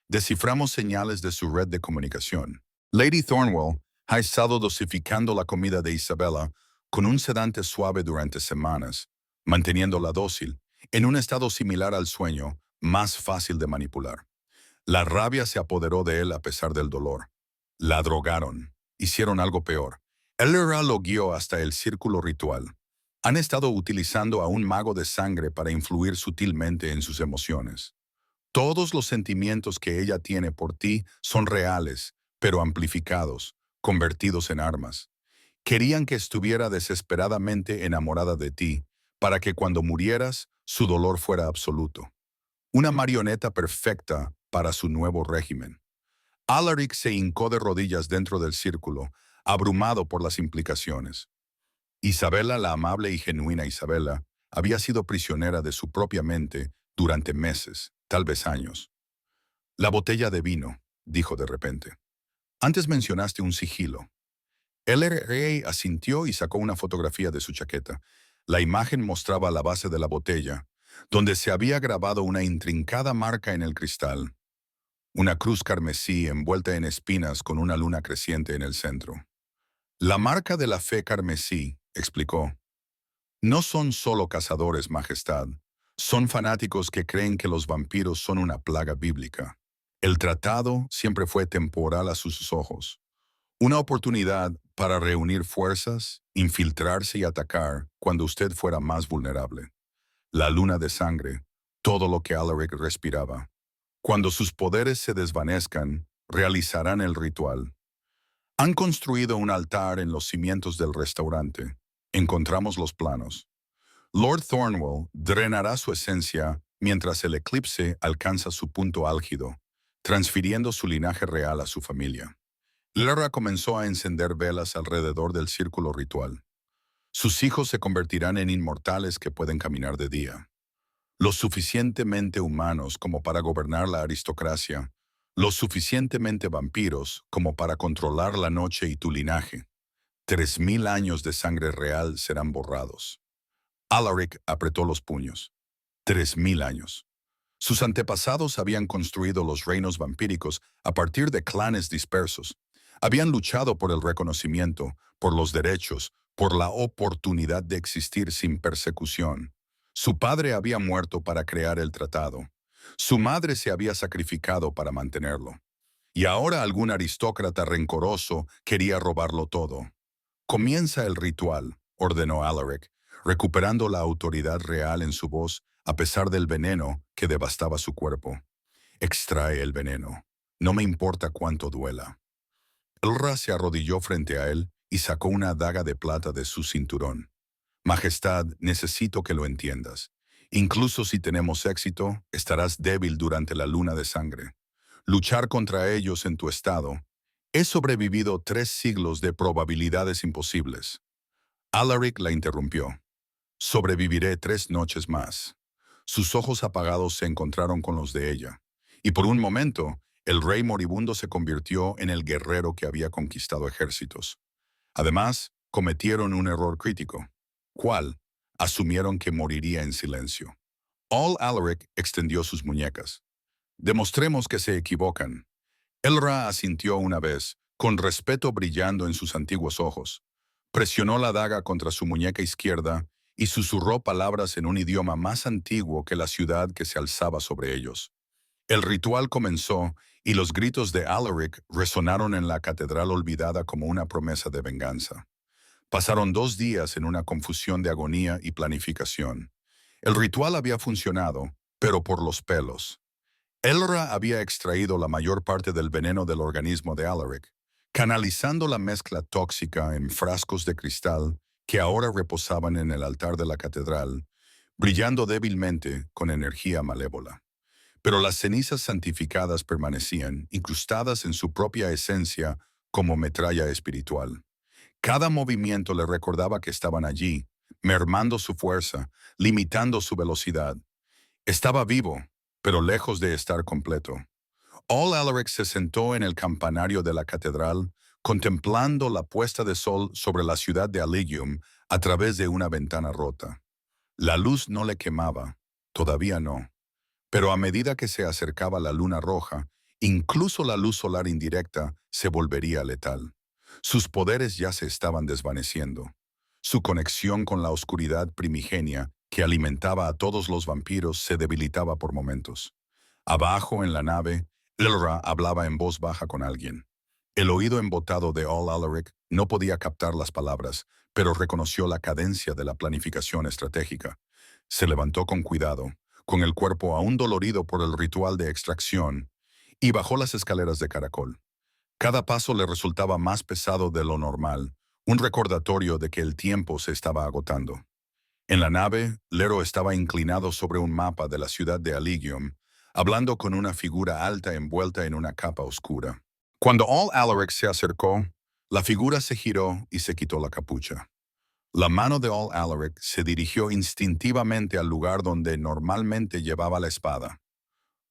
«Desciframos señales de su red de comunicación. Lady Thornwell ha estado dosificando la comida de Isabella con un sedante suave durante semanas, manteniéndola dócil, en un estado similar al sueño, más fácil de manipular. La rabia se apoderó de él a pesar del dolor. La drogaron. Hicieron algo peor. Elra lo guió hasta el círculo ritual. Han estado utilizando a un mago de sangre para influir sutilmente en sus emociones. Todos los sentimientos que ella tiene por ti son reales, pero amplificados, convertidos en armas. Querían que estuviera desesperadamente enamorada de ti, para que cuando murieras, su dolor fuera absoluto. Una marioneta perfecta para su nuevo régimen. Alaric se hincó de rodillas dentro del círculo, abrumado por las implicaciones. Isabela, la amable y genuina Isabela, había sido prisionera de su propia mente durante meses, tal vez años. La botella de vino, dijo de repente. Antes mencionaste un sigilo. El rey asintió y sacó una fotografía de su chaqueta. La imagen mostraba la base de la botella, donde se había grabado una intrincada marca en el cristal, una cruz carmesí envuelta en espinas con una luna creciente en el centro. La marca de la fe carmesí, explicó, no son solo cazadores, Majestad. Son fanáticos que creen que los vampiros son una plaga bíblica. El tratado siempre fue temporal a sus ojos. Una oportunidad para reunir fuerzas, infiltrarse y atacar cuando usted fuera más vulnerable. La luna de sangre, todo lo que Alaric respiraba. Cuando sus poderes se desvanezcan, realizarán el ritual. Han construido un altar en los cimientos del restaurante. Encontramos los planos. Lord Thornwell drenará su esencia mientras el eclipse alcanza su punto álgido, transfiriendo su linaje real a su familia. Lara comenzó a encender velas alrededor del círculo ritual. Sus hijos se convertirán en inmortales que pueden caminar de día. Lo suficientemente humanos como para gobernar la aristocracia, lo suficientemente vampiros como para controlar la noche y tu linaje. 3000 años de sangre real serán borrados. Alaric apretó los puños. 3000 años. Sus antepasados habían construido los reinos vampíricos a partir de clanes dispersos. Habían luchado por el reconocimiento, por los derechos, por la oportunidad de existir sin persecución. Su padre había muerto para crear el tratado. Su madre se había sacrificado para mantenerlo. Y ahora algún aristócrata rencoroso quería robarlo todo. Comienza el ritual, ordenó Alaric, recuperando la autoridad real en su voz a pesar del veneno que devastaba su cuerpo. Extrae el veneno. No me importa cuánto duela. Elra se arrodilló frente a él y sacó una daga de plata de su cinturón. Majestad, necesito que lo entiendas. Incluso si tenemos éxito, estarás débil durante la luna de sangre. Luchar contra ellos en tu estado. He sobrevivido 3 siglos de probabilidades imposibles. Alaric la interrumpió. Sobreviviré 3 noches más. Sus ojos apagados se encontraron con los de ella, y por un momento, el rey moribundo se convirtió en el guerrero que había conquistado ejércitos. Además, cometieron un error crítico. ¿Cuál? Asumieron que moriría en silencio. All Alaric extendió sus muñecas. Demostremos que se equivocan. Elra asintió una vez, con respeto brillando en sus antiguos ojos. Presionó la daga contra su muñeca izquierda y susurró palabras en un idioma más antiguo que la ciudad que se alzaba sobre ellos. El ritual comenzó y los gritos de Alaric resonaron en la catedral olvidada como una promesa de venganza. Pasaron 2 días en una confusión de agonía y planificación. El ritual había funcionado, pero por los pelos. Elra había extraído la mayor parte del veneno del organismo de Alaric, canalizando la mezcla tóxica en frascos de cristal que ahora reposaban en el altar de la catedral, brillando débilmente con energía malévola. Pero las cenizas santificadas permanecían, incrustadas en su propia esencia como metralla espiritual. Cada movimiento le recordaba que estaban allí, mermando su fuerza, limitando su velocidad. Estaba vivo, pero lejos de estar completo. All Alaric se sentó en el campanario de la catedral, contemplando la puesta de sol sobre la ciudad de Aligium a través de una ventana rota. La luz no le quemaba, todavía no. Pero a medida que se acercaba la luna roja, incluso la luz solar indirecta se volvería letal. Sus poderes ya se estaban desvaneciendo. Su conexión con la oscuridad primigenia que alimentaba a todos los vampiros se debilitaba por momentos. Abajo en la nave, Elra hablaba en voz baja con alguien. El oído embotado de All Alaric no podía captar las palabras, pero reconoció la cadencia de la planificación estratégica. Se levantó con cuidado, con el cuerpo aún dolorido por el ritual de extracción, y bajó las escaleras de caracol. Cada paso le resultaba más pesado de lo normal, un recordatorio de que el tiempo se estaba agotando. En la nave, Lero estaba inclinado sobre un mapa de la ciudad de Aligium, hablando con una figura alta envuelta en una capa oscura. Cuando All Alaric se acercó, La figura se giró y se quitó la capucha. La mano de All Alaric se dirigió instintivamente al lugar donde normalmente llevaba la espada.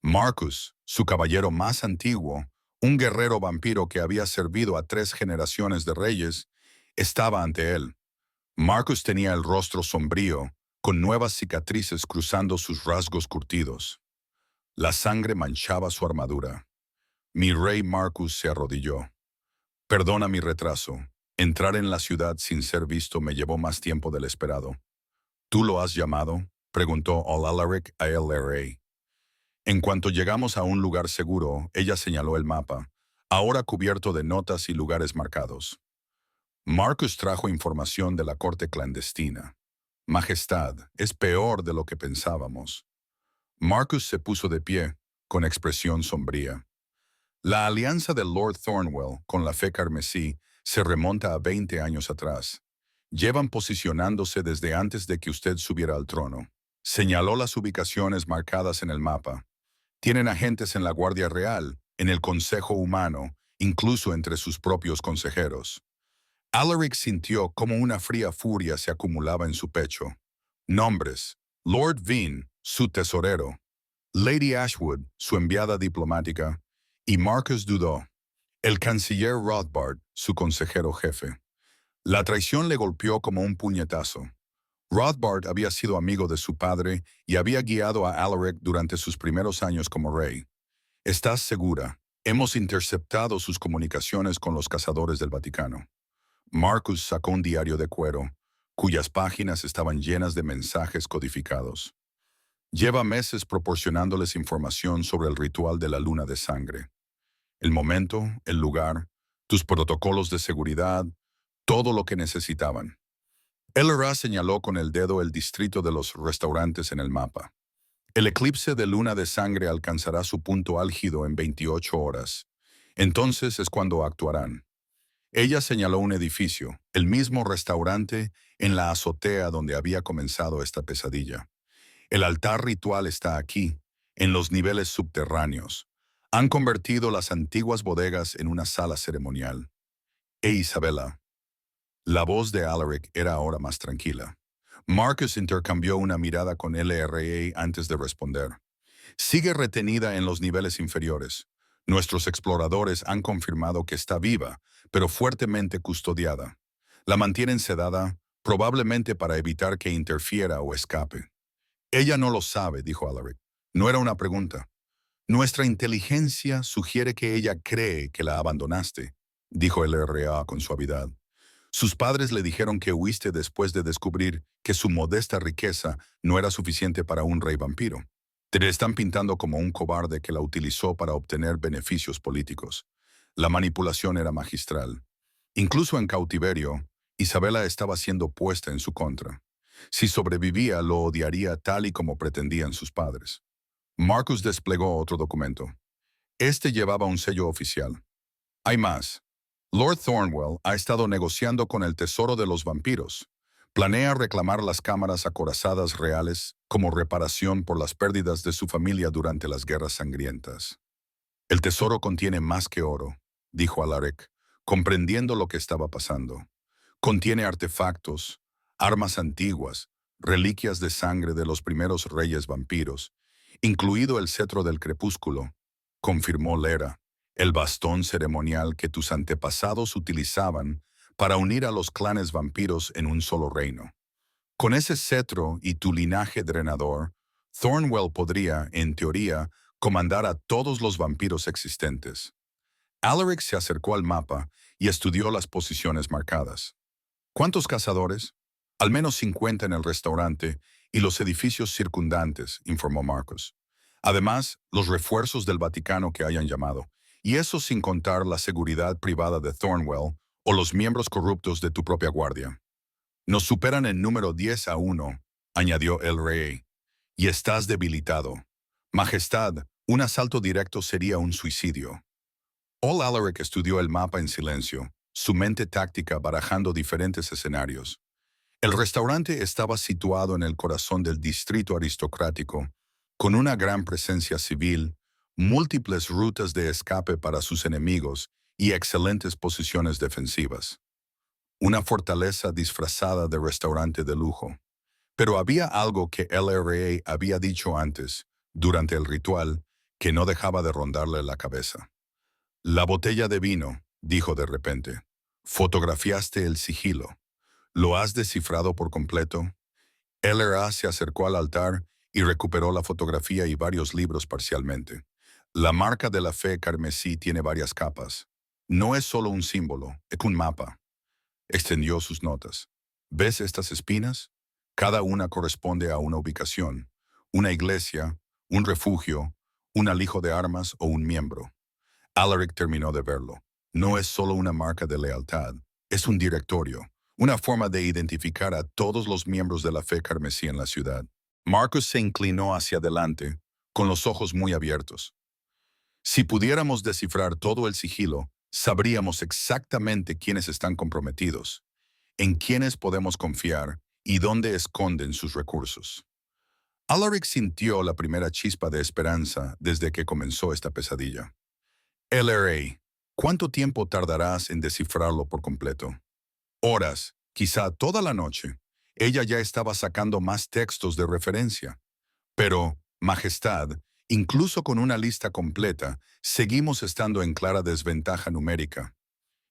Marcus, su caballero más antiguo, un guerrero vampiro que había servido a 3 generaciones de reyes, estaba ante él. Marcus tenía el rostro sombrío, con nuevas cicatrices cruzando sus rasgos curtidos. La sangre manchaba su armadura. Mi rey Marcus se arrodilló. Perdona mi retraso. Entrar en la ciudad sin ser visto me llevó más tiempo del esperado. ¿Tú lo has llamado?, preguntó All Alaric a LRA. En cuanto llegamos a un lugar seguro, ella señaló el mapa, ahora cubierto de notas y lugares marcados. Marcus trajo información de la corte clandestina. Majestad, es peor de lo que pensábamos. Marcus se puso de pie, con expresión sombría. La alianza de Lord Thornwell con la fe carmesí se remonta a 20 años atrás. Llevan posicionándose desde antes de que usted subiera al trono. Señaló las ubicaciones marcadas en el mapa. Tienen agentes en la Guardia Real, en el Consejo Humano, incluso entre sus propios consejeros. Alaric sintió como una fría furia se acumulaba en su pecho. Nombres: Lord Veen, su tesorero; Lady Ashwood, su enviada diplomática; y Marcus dudó, el canciller Rothbard, su consejero jefe. La traición le golpeó como un puñetazo. Rothbard había sido amigo de su padre y había guiado a Alaric durante sus primeros años como rey. ¿Estás segura? Hemos interceptado sus comunicaciones con los cazadores del Vaticano. Marcus sacó un diario de cuero, cuyas páginas estaban llenas de mensajes codificados. Lleva meses proporcionándoles información sobre el ritual de la luna de sangre. El momento, el lugar, tus protocolos de seguridad, todo lo que necesitaban. LRA señaló con el dedo el distrito de los restaurantes en el mapa. El eclipse de luna de sangre alcanzará su punto álgido en 28 horas. Entonces es cuando actuarán. Ella señaló un edificio, el mismo restaurante en la azotea donde había comenzado esta pesadilla. El altar ritual está aquí, en los niveles subterráneos. Han convertido las antiguas bodegas en una sala ceremonial. Isabella. La voz de Alaric era ahora más tranquila. Marcus intercambió una mirada con LRA antes de responder. Sigue retenida en los niveles inferiores. Nuestros exploradores han confirmado que está viva, pero fuertemente custodiada. La mantienen sedada, probablemente para evitar que interfiera o escape. Ella no lo sabe, dijo Alaric. No era una pregunta. Nuestra inteligencia sugiere que ella cree que la abandonaste, dijo LRA con suavidad. Sus padres le dijeron que huiste después de descubrir que su modesta riqueza no era suficiente para un rey vampiro. Te están pintando como un cobarde que la utilizó para obtener beneficios políticos. La manipulación era magistral. Incluso en cautiverio, Isabella estaba siendo puesta en su contra. Si sobrevivía, lo odiaría tal y como pretendían sus padres. Marcus desplegó otro documento. Este llevaba un sello oficial. Hay más. Lord Thornwell ha estado negociando con el Tesoro de los Vampiros. Planea reclamar las cámaras acorazadas reales como reparación por las pérdidas de su familia durante las guerras sangrientas. El tesoro contiene más que oro, dijo Alaric, comprendiendo lo que estaba pasando. Contiene artefactos, armas antiguas, reliquias de sangre de los primeros reyes vampiros, incluido el cetro del crepúsculo, confirmó Lera, el bastón ceremonial que tus antepasados utilizaban para unir a los clanes vampiros en un solo reino. Con ese cetro y tu linaje drenador, Thornwell podría, en teoría, comandar a todos los vampiros existentes. Alaric se acercó al mapa y estudió las posiciones marcadas. ¿Cuántos cazadores? Al menos 50 en el restaurante y los edificios circundantes, informó Marcus. Además, los refuerzos del Vaticano que hayan llamado, y eso sin contar la seguridad privada de Thornwell o los miembros corruptos de tu propia guardia. Nos superan en número 10-1, añadió el rey. Y estás debilitado. Majestad, un asalto directo sería un suicidio. All Alaric estudió el mapa en silencio, su mente táctica barajando diferentes escenarios. El restaurante estaba situado en el corazón del distrito aristocrático, con una gran presencia civil, múltiples rutas de escape para sus enemigos y excelentes posiciones defensivas. Una fortaleza disfrazada de restaurante de lujo. Pero había algo que LRA había dicho antes, durante el ritual, que no dejaba de rondarle la cabeza. La botella de vino, dijo de repente. Fotografiaste el sigilo. ¿Lo has descifrado por completo? LRA se acercó al altar y recuperó la fotografía y varios libros parcialmente. La marca de la fe carmesí tiene varias capas. No es solo un símbolo, es un mapa. Extendió sus notas. ¿Ves estas espinas? Cada una corresponde a una ubicación, una iglesia, un refugio, un alijo de armas o un miembro. Alaric terminó de verlo. No es solo una marca de lealtad, es un directorio, una forma de identificar a todos los miembros de la fe carmesí en la ciudad. Marcus se inclinó hacia adelante, con los ojos muy abiertos. Si pudiéramos descifrar todo el sigilo, sabríamos exactamente quiénes están comprometidos, en quiénes podemos confiar y dónde esconden sus recursos. Alaric sintió la primera chispa de esperanza desde que comenzó esta pesadilla. LRA, ¿cuánto tiempo tardarás en descifrarlo por completo? Horas, quizá toda la noche. Ella ya estaba sacando más textos de referencia. Pero, Majestad, incluso con una lista completa, seguimos estando en clara desventaja numérica.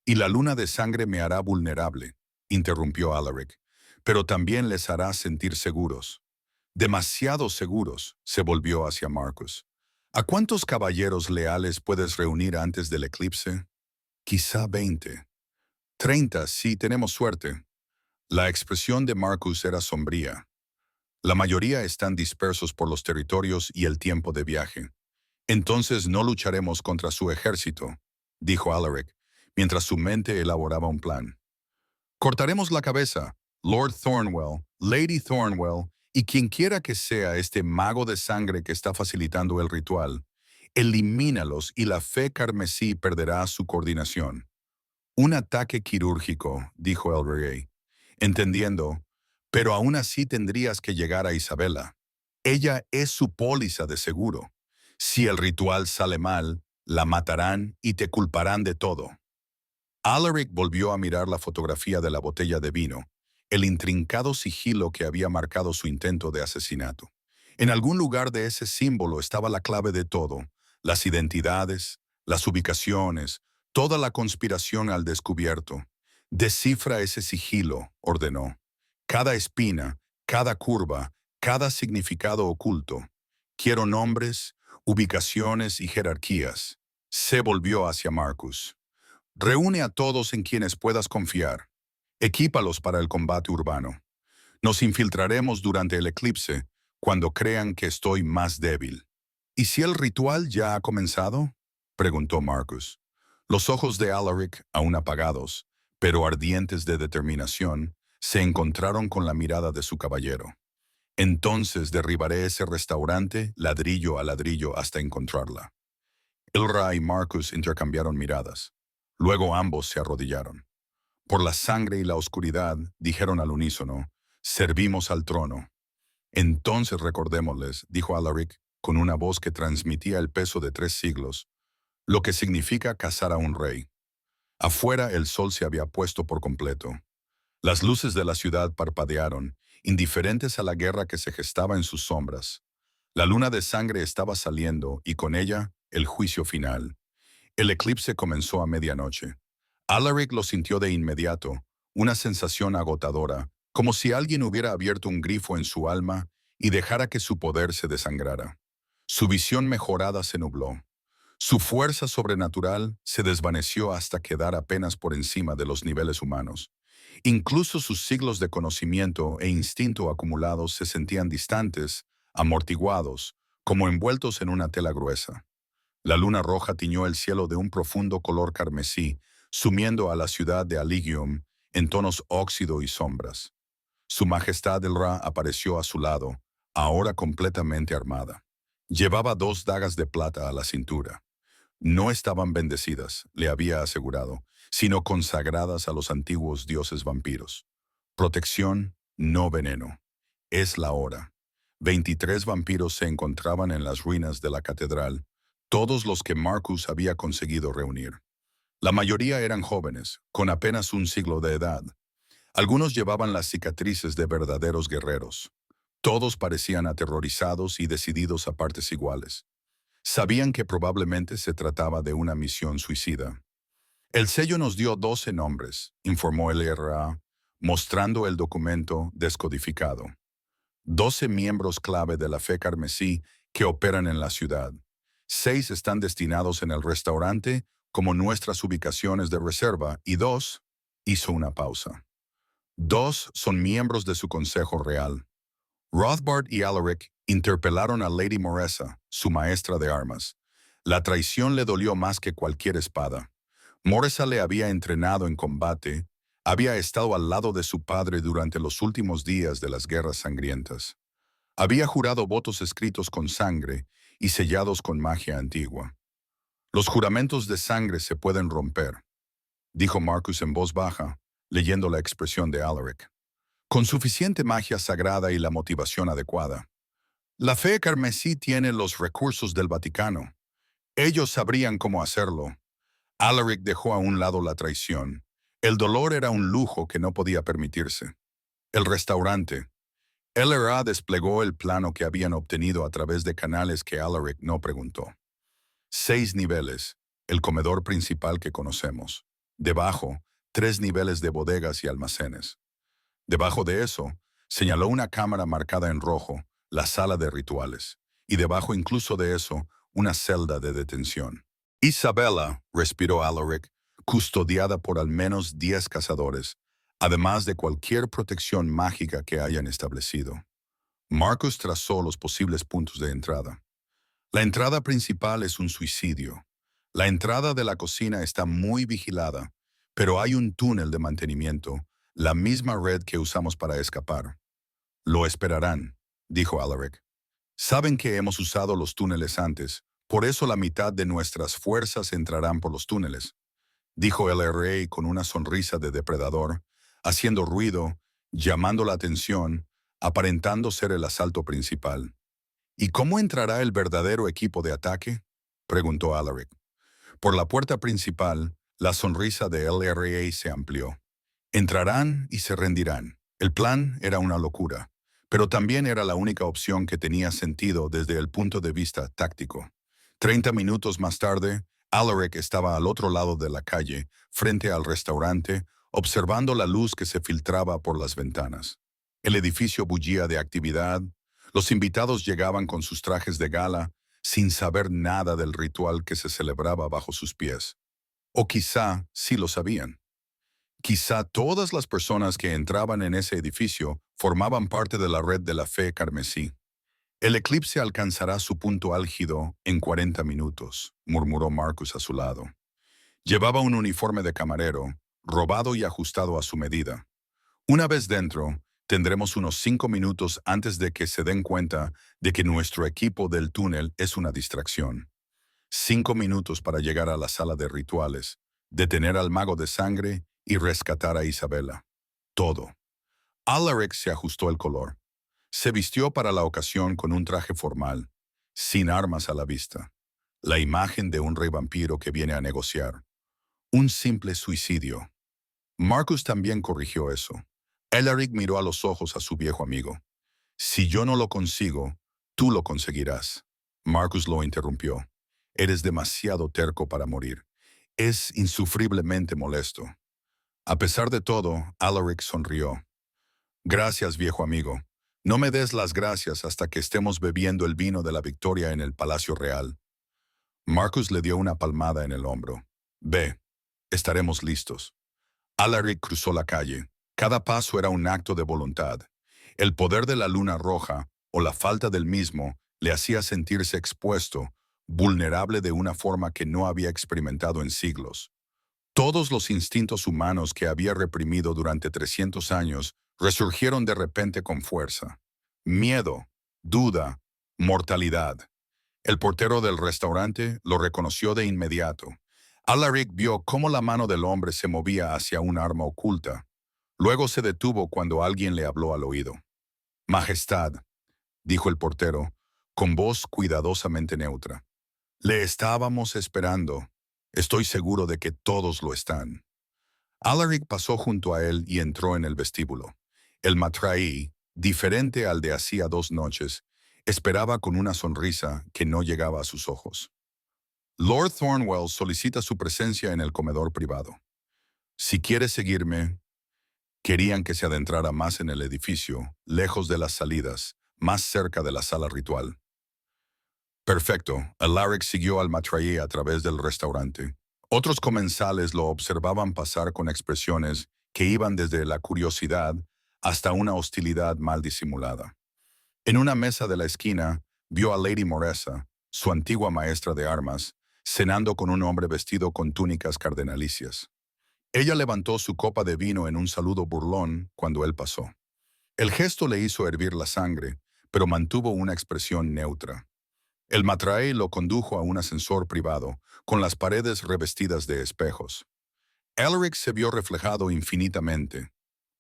Y la luna de sangre me hará vulnerable, interrumpió Alaric, pero también les hará sentir seguros. Demasiado seguros, se volvió hacia Marcus. ¿A cuántos caballeros leales puedes reunir antes del eclipse? Quizá 20. 30 si tenemos suerte. La expresión de Marcus era sombría. La mayoría están dispersos por los territorios y el tiempo de viaje. Entonces no lucharemos contra su ejército, dijo Alaric, mientras su mente elaboraba un plan. Cortaremos la cabeza, Lord Thornwell, Lady Thornwell, y quienquiera que sea este mago de sangre que está facilitando el ritual. Elimínalos y la fe carmesí perderá su coordinación. Un ataque quirúrgico, dijo el rey, entendiendo, pero aún así tendrías que llegar a Isabela. Ella es su póliza de seguro. Si el ritual sale mal, la matarán y te culparán de todo. Alaric volvió a mirar la fotografía de la botella de vino, el intrincado sigilo que había marcado su intento de asesinato. En algún lugar de ese símbolo estaba la clave de todo, las identidades, las ubicaciones, toda la conspiración al descubierto. Descifra ese sigilo, ordenó. Cada espina, cada curva, cada significado oculto. Quiero nombres, ubicaciones y jerarquías. Se volvió hacia Marcus. Reúne a todos en quienes puedas confiar. Equípalos para el combate urbano. Nos infiltraremos durante el eclipse, cuando crean que estoy más débil. ¿Y si el ritual ya ha comenzado? Preguntó Marcus. Los ojos de Alaric, aún apagados, pero ardientes de determinación, se encontraron con la mirada de su caballero. Entonces derribaré ese restaurante ladrillo a ladrillo hasta encontrarla. Ilra y Marcus intercambiaron miradas. Luego ambos se arrodillaron. Por la sangre y la oscuridad, dijeron al unísono, servimos al trono. Entonces recordémosles, dijo Alaric, con una voz que transmitía el peso de 3 siglos, lo que significa cazar a un rey. Afuera el sol se había puesto por completo. Las luces de la ciudad parpadearon, indiferentes a la guerra que se gestaba en sus sombras. La luna de sangre estaba saliendo y con ella el juicio final. El eclipse comenzó a medianoche. Alaric lo sintió de inmediato, una sensación agotadora, como si alguien hubiera abierto un grifo en su alma y dejara que su poder se desangrara. Su visión mejorada se nubló. Su fuerza sobrenatural se desvaneció hasta quedar apenas por encima de los niveles humanos. Incluso sus siglos de conocimiento e instinto acumulados se sentían distantes, amortiguados, como envueltos en una tela gruesa. La luna roja tiñó el cielo de un profundo color carmesí, sumiendo a la ciudad de Aligium en tonos óxido y sombras. Su majestad el Ra apareció a su lado, ahora completamente armada. Llevaba 2 dagas de plata a la cintura. No estaban bendecidas, le había asegurado, sino consagradas a los antiguos dioses vampiros. Protección, no veneno. Es la hora. 23 vampiros se encontraban en las ruinas de la catedral, todos los que Marcus había conseguido reunir. La mayoría eran jóvenes, con apenas un siglo de edad. Algunos llevaban las cicatrices de verdaderos guerreros. Todos parecían aterrorizados y decididos a partes iguales. Sabían que probablemente se trataba de una misión suicida. El sello nos dio 12 nombres, informó el IRA, mostrando el documento descodificado. 12 miembros clave de la fe carmesí que operan en la ciudad. 6 están destinados en el restaurante como nuestras ubicaciones de reserva y 2, hizo una pausa. 2 son miembros de su consejo real. Rothbard y Alaric interpelaron a Lady Moressa, su maestra de armas. La traición le dolió más que cualquier espada. Moressa le había entrenado en combate, había estado al lado de su padre durante los últimos días de las guerras sangrientas. Había jurado votos escritos con sangre y sellados con magia antigua. Los juramentos de sangre se pueden romper, dijo Marcus en voz baja, leyendo la expresión de Alaric, con suficiente magia sagrada y la motivación adecuada. La fe carmesí tiene los recursos del Vaticano. Ellos sabrían cómo hacerlo. Alaric dejó a un lado la traición. El dolor era un lujo que no podía permitirse. El restaurante. LRA desplegó el plano que habían obtenido a través de canales que Alaric no preguntó. 6 niveles, el comedor principal que conocemos. Debajo, 3 niveles de bodegas y almacenes. Debajo de eso, señaló una cámara marcada en rojo, la sala de rituales, y debajo incluso de eso, una celda de detención. Isabella, respiró Alaric, custodiada por al menos 10 cazadores, además de cualquier protección mágica que hayan establecido. Marcus trazó los posibles puntos de entrada. La entrada principal es un suicidio. La entrada de la cocina está muy vigilada, pero hay un túnel de mantenimiento, la misma red que usamos para escapar. Lo esperarán, dijo Alaric. Saben que hemos usado los túneles antes, por eso la mitad de nuestras fuerzas entrarán por los túneles, dijo el rey con una sonrisa de depredador, haciendo ruido, llamando la atención, aparentando ser el asalto principal. ¿Y cómo entrará el verdadero equipo de ataque?, preguntó Alaric. Por la puerta principal, la sonrisa de LRA se amplió. Entrarán y se rendirán. El plan era una locura, pero también era la única opción que tenía sentido desde el punto de vista táctico. 30 minutos más tarde, Alaric estaba al otro lado de la calle, frente al restaurante, observando la luz que se filtraba por las ventanas. El edificio bullía de actividad. Los invitados llegaban con sus trajes de gala, sin saber nada del ritual que se celebraba bajo sus pies. O quizá sí lo sabían. Quizá todas las personas que entraban en ese edificio formaban parte de la red de la fe carmesí. El eclipse alcanzará su punto álgido en 40 minutos, murmuró Marcus a su lado. Llevaba un uniforme de camarero, robado y ajustado a su medida. Una vez dentro, tendremos unos 5 minutos antes de que se den cuenta de que nuestro equipo del túnel es una distracción. 5 minutos para llegar a la sala de rituales, detener al mago de sangre y rescatar a Isabella. Todo. Alaric se ajustó el color. Se vistió para la ocasión con un traje formal, sin armas a la vista. La imagen de un rey vampiro que viene a negociar. Un simple suicidio. Marcus también corrigió eso. Alaric miró a los ojos a su viejo amigo. Si yo no lo consigo, tú lo conseguirás. Marcus lo interrumpió. Eres demasiado terco para morir. Es insufriblemente molesto. A pesar de todo, Alaric sonrió. Gracias, viejo amigo. No me des las gracias hasta que estemos bebiendo el vino de la victoria en el Palacio Real. Marcus le dio una palmada en el hombro. Ve, estaremos listos. Alaric cruzó la calle. Cada paso era un acto de voluntad. El poder de la luna roja, o la falta del mismo, le hacía sentirse expuesto, vulnerable de una forma que no había experimentado en siglos. Todos los instintos humanos que había reprimido durante 300 años resurgieron de repente con fuerza. Miedo, duda, mortalidad. El portero del restaurante lo reconoció de inmediato. Alaric vio cómo la mano del hombre se movía hacia un arma oculta. Luego se detuvo cuando alguien le habló al oído. Majestad, dijo el portero, con voz cuidadosamente neutra. Le estábamos esperando. Estoy seguro de que todos lo están. Alaric pasó junto a él y entró en el vestíbulo. El matraí, diferente al de hacía 2 noches, esperaba con una sonrisa que no llegaba a sus ojos. Lord Thornwell solicita su presencia en el comedor privado. Si quiere seguirme, querían que se adentrara más en el edificio, lejos de las salidas, más cerca de la sala ritual. Perfecto, Alaric siguió al matraí a través del restaurante. Otros comensales lo observaban pasar con expresiones que iban desde la curiosidad hasta una hostilidad mal disimulada. En una mesa de la esquina, vio a Lady Moresa, su antigua maestra de armas, cenando con un hombre vestido con túnicas cardenalicias. Ella levantó su copa de vino en un saludo burlón cuando él pasó. El gesto le hizo hervir la sangre, pero mantuvo una expresión neutra. El matraé lo condujo a un ascensor privado, con las paredes revestidas de espejos. Alaric se vio reflejado infinitamente,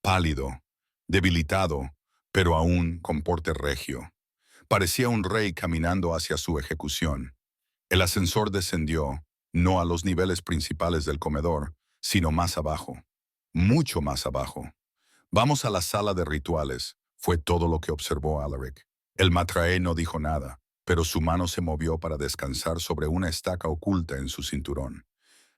pálido, debilitado, pero aún con porte regio. Parecía un rey caminando hacia su ejecución. El ascensor descendió, no a los niveles principales del comedor, sino más abajo, mucho más abajo. Vamos a la sala de rituales, fue todo lo que observó Alaric. El matraé no dijo nada, pero su mano se movió para descansar sobre una estaca oculta en su cinturón.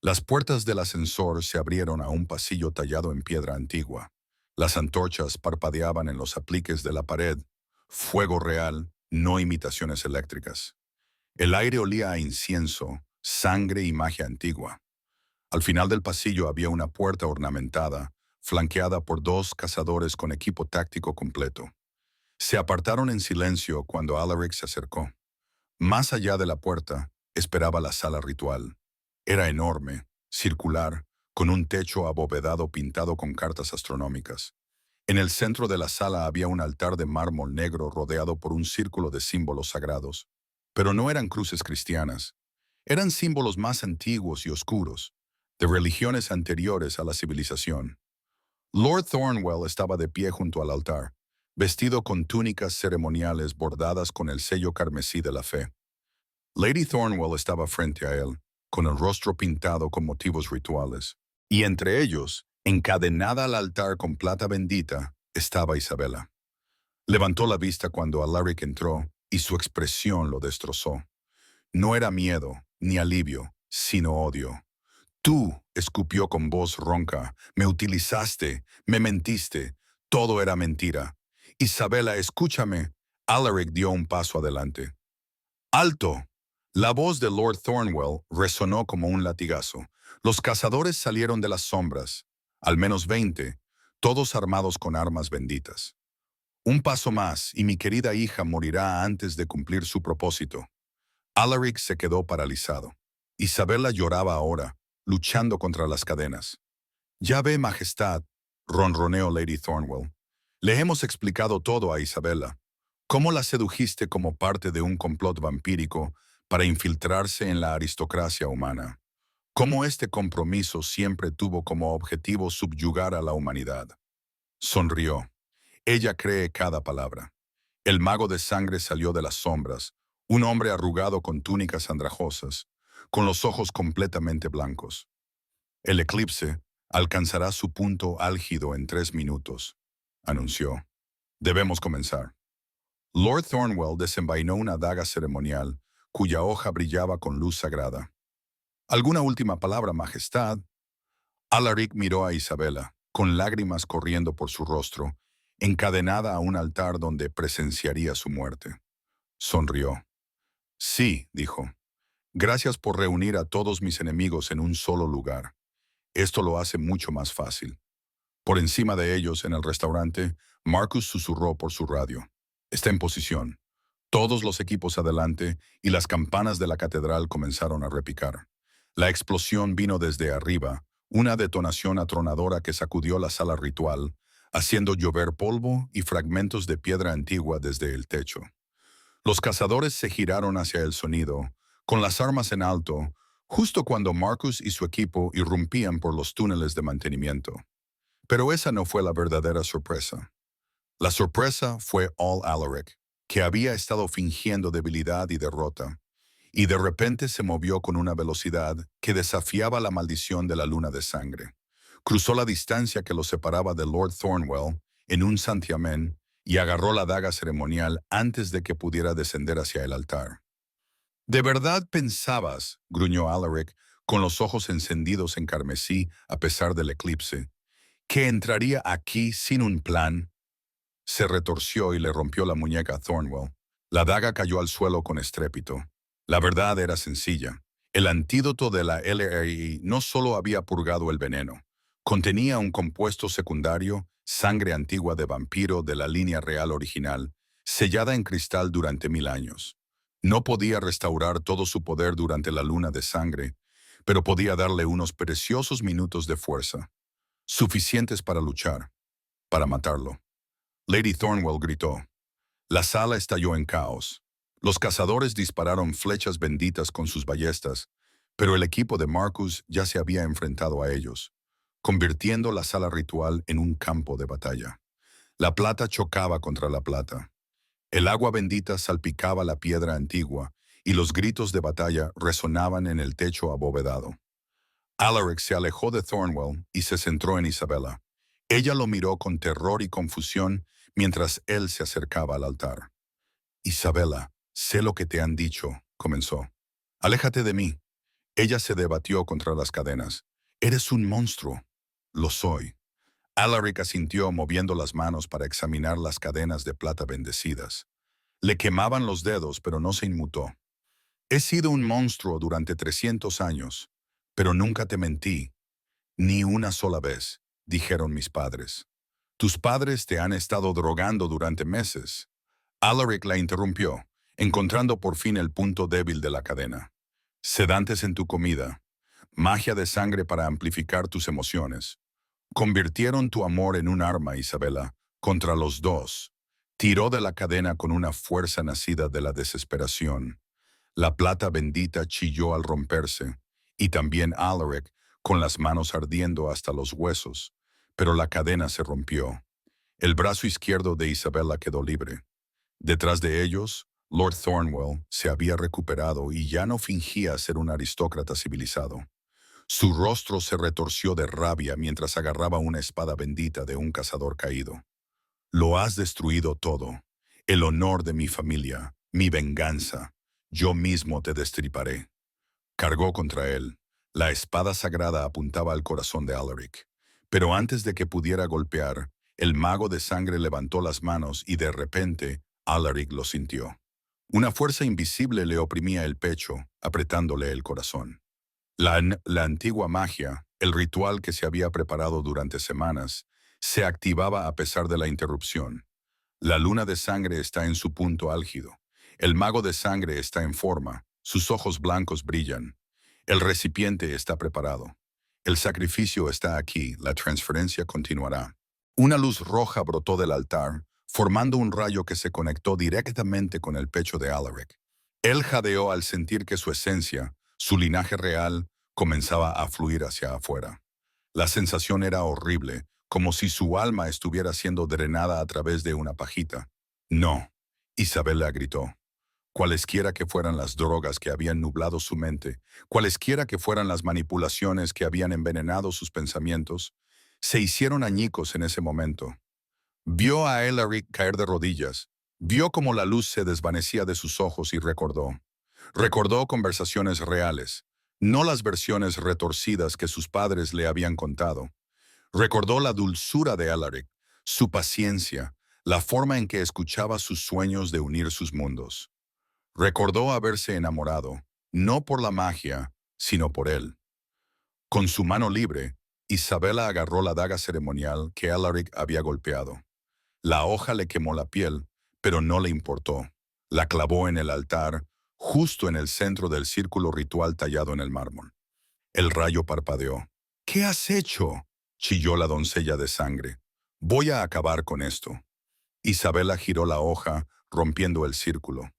Las puertas del ascensor se abrieron a un pasillo tallado en piedra antigua. Las antorchas parpadeaban en los apliques de la pared. Fuego real, no imitaciones eléctricas. El aire olía a incienso, sangre y magia antigua. Al final del pasillo había una puerta ornamentada, flanqueada por 2 cazadores con equipo táctico completo. Se apartaron en silencio cuando Alaric se acercó. Más allá de la puerta, esperaba la sala ritual. Era enorme, circular, con un techo abovedado pintado con cartas astronómicas. En el centro de la sala había un altar de mármol negro rodeado por un círculo de símbolos sagrados. Pero no eran cruces cristianas. Eran símbolos más antiguos y oscuros, de religiones anteriores a la civilización. Lord Thornwell estaba de pie junto al altar, vestido con túnicas ceremoniales bordadas con el sello carmesí de la fe. Lady Thornwell estaba frente a él, con el rostro pintado con motivos rituales. Y entre ellos, encadenada al altar con plata bendita, estaba Isabela. Levantó la vista cuando Alaric entró y su expresión lo destrozó. No era miedo, ni alivio, sino odio. Tú, escupió con voz ronca, me utilizaste, me mentiste, todo era mentira. Isabela, escúchame. Alaric dio un paso adelante. ¡Alto! La voz de Lord Thornwell resonó como un latigazo. Los cazadores salieron de las sombras, al menos 20, todos armados con armas benditas. Un paso más y mi querida hija morirá antes de cumplir su propósito. Alaric se quedó paralizado. Isabela lloraba ahora, luchando contra las cadenas. Ya ve, Majestad, ronroneó Lady Thornwell. Le hemos explicado todo a Isabela. Cómo la sedujiste como parte de un complot vampírico para infiltrarse en la aristocracia humana. Cómo este compromiso siempre tuvo como objetivo subyugar a la humanidad. Sonrió. Ella cree cada palabra. El mago de sangre salió de las sombras, un hombre arrugado con túnicas andrajosas, con los ojos completamente blancos. El eclipse alcanzará su punto álgido en 3 minutos, anunció. Debemos comenzar. Lord Thornwell desenvainó una daga ceremonial, cuya hoja brillaba con luz sagrada. ¿Alguna última palabra, Majestad? Alaric miró a Isabela, con lágrimas corriendo por su rostro, encadenada a un altar donde presenciaría su muerte. Sonrió. Sí, dijo. Gracias por reunir a todos mis enemigos en un solo lugar. Esto lo hace mucho más fácil. Por encima de ellos, en el restaurante, Marcus susurró por su radio. Está en posición. Todos los equipos adelante y las campanas de la catedral comenzaron a repicar. La explosión vino desde arriba, una detonación atronadora que sacudió la sala ritual, haciendo llover polvo y fragmentos de piedra antigua desde el techo. Los cazadores se giraron hacia el sonido, con las armas en alto, justo cuando Marcus y su equipo irrumpían por los túneles de mantenimiento. Pero esa no fue la verdadera sorpresa. La sorpresa fue All Alaric, que había estado fingiendo debilidad y derrota. y de repente se movió con una velocidad que desafiaba la maldición de la luna de sangre. Cruzó la distancia que lo separaba de Lord Thornwell en un santiamén y agarró la daga ceremonial antes de que pudiera descender hacia el altar. ¿De verdad pensabas, gruñó Alaric, con los ojos encendidos en carmesí a pesar del eclipse, que entraría aquí sin un plan? Se retorció y le rompió la muñeca a Thornwell. La daga cayó al suelo con estrépito. La verdad era sencilla. El antídoto de la LRI no solo había purgado el veneno, contenía un compuesto secundario, sangre antigua de vampiro de la línea real original, sellada en cristal durante 1000 años. No podía restaurar todo su poder durante la luna de sangre, pero podía darle unos preciosos minutos de fuerza, suficientes para luchar, para matarlo. Lady Thornwell gritó. La sala estalló en caos. Los cazadores dispararon flechas benditas con sus ballestas, pero el equipo de Marcus ya se había enfrentado a ellos, convirtiendo la sala ritual en un campo de batalla. La plata chocaba contra la plata. El agua bendita salpicaba la piedra antigua y los gritos de batalla resonaban en el techo abovedado. Alaric se alejó de Thornwell y se centró en Isabella. Ella lo miró con terror y confusión mientras él se acercaba al altar. Isabella, sé lo que te han dicho, comenzó. Aléjate de mí. Ella se debatió contra las cadenas. Eres un monstruo. Lo soy. Alaric asintió moviendo las manos para examinar las cadenas de plata bendecidas. Le quemaban los dedos, pero no se inmutó. He sido un monstruo durante 300 años, pero nunca te mentí. Ni una sola vez, dijeron mis padres. Tus padres te han estado drogando durante meses. Alaric la interrumpió, encontrando por fin el punto débil de la cadena. Sedantes en tu comida, magia de sangre para amplificar tus emociones. Convirtieron tu amor en un arma, Isabella, contra los dos. Tiró de la cadena con una fuerza nacida de la desesperación. La plata bendita chilló al romperse, y también Alaric, con las manos ardiendo hasta los huesos, pero la cadena se rompió. El brazo izquierdo de Isabella quedó libre. Detrás de ellos, Lord Thornwell se había recuperado y ya no fingía ser un aristócrata civilizado. Su rostro se retorció de rabia mientras agarraba una espada bendita de un cazador caído. Lo has destruido todo. El honor de mi familia, mi venganza. Yo mismo te destriparé. Cargó contra él. La espada sagrada apuntaba al corazón de Alaric. Pero antes de que pudiera golpear, el mago de sangre levantó las manos y de repente Alaric lo sintió. Una fuerza invisible le oprimía el pecho, apretándole el corazón. La antigua magia, el ritual que se había preparado durante semanas, se activaba a pesar de la interrupción. La luna de sangre está en su punto álgido. El mago de sangre está en forma. Sus ojos blancos brillan. El recipiente está preparado. El sacrificio está aquí. La transferencia continuará. Una luz roja brotó del altar, formando un rayo que se conectó directamente con el pecho de Alaric. Él jadeó al sentir que su esencia, su linaje real, comenzaba a fluir hacia afuera. La sensación era horrible, como si su alma estuviera siendo drenada a través de una pajita. No, Isabella gritó. Cualesquiera que fueran las drogas que habían nublado su mente, cualesquiera que fueran las manipulaciones que habían envenenado sus pensamientos, se hicieron añicos en ese momento. Vio a Alaric caer de rodillas, vio cómo la luz se desvanecía de sus ojos y recordó. Recordó conversaciones reales, no las versiones retorcidas que sus padres le habían contado. Recordó la dulzura de Alaric, su paciencia, la forma en que escuchaba sus sueños de unir sus mundos. Recordó haberse enamorado, no por la magia, sino por él. Con su mano libre, Isabella agarró la daga ceremonial que Alaric había golpeado. La hoja le quemó la piel, pero no le importó. La clavó en el altar, justo en el centro del círculo ritual tallado en el mármol. El rayo parpadeó. «¿Qué has hecho?», chilló la doncella de sangre. «Voy a acabar con esto». Isabella giró la hoja, rompiendo el círculo.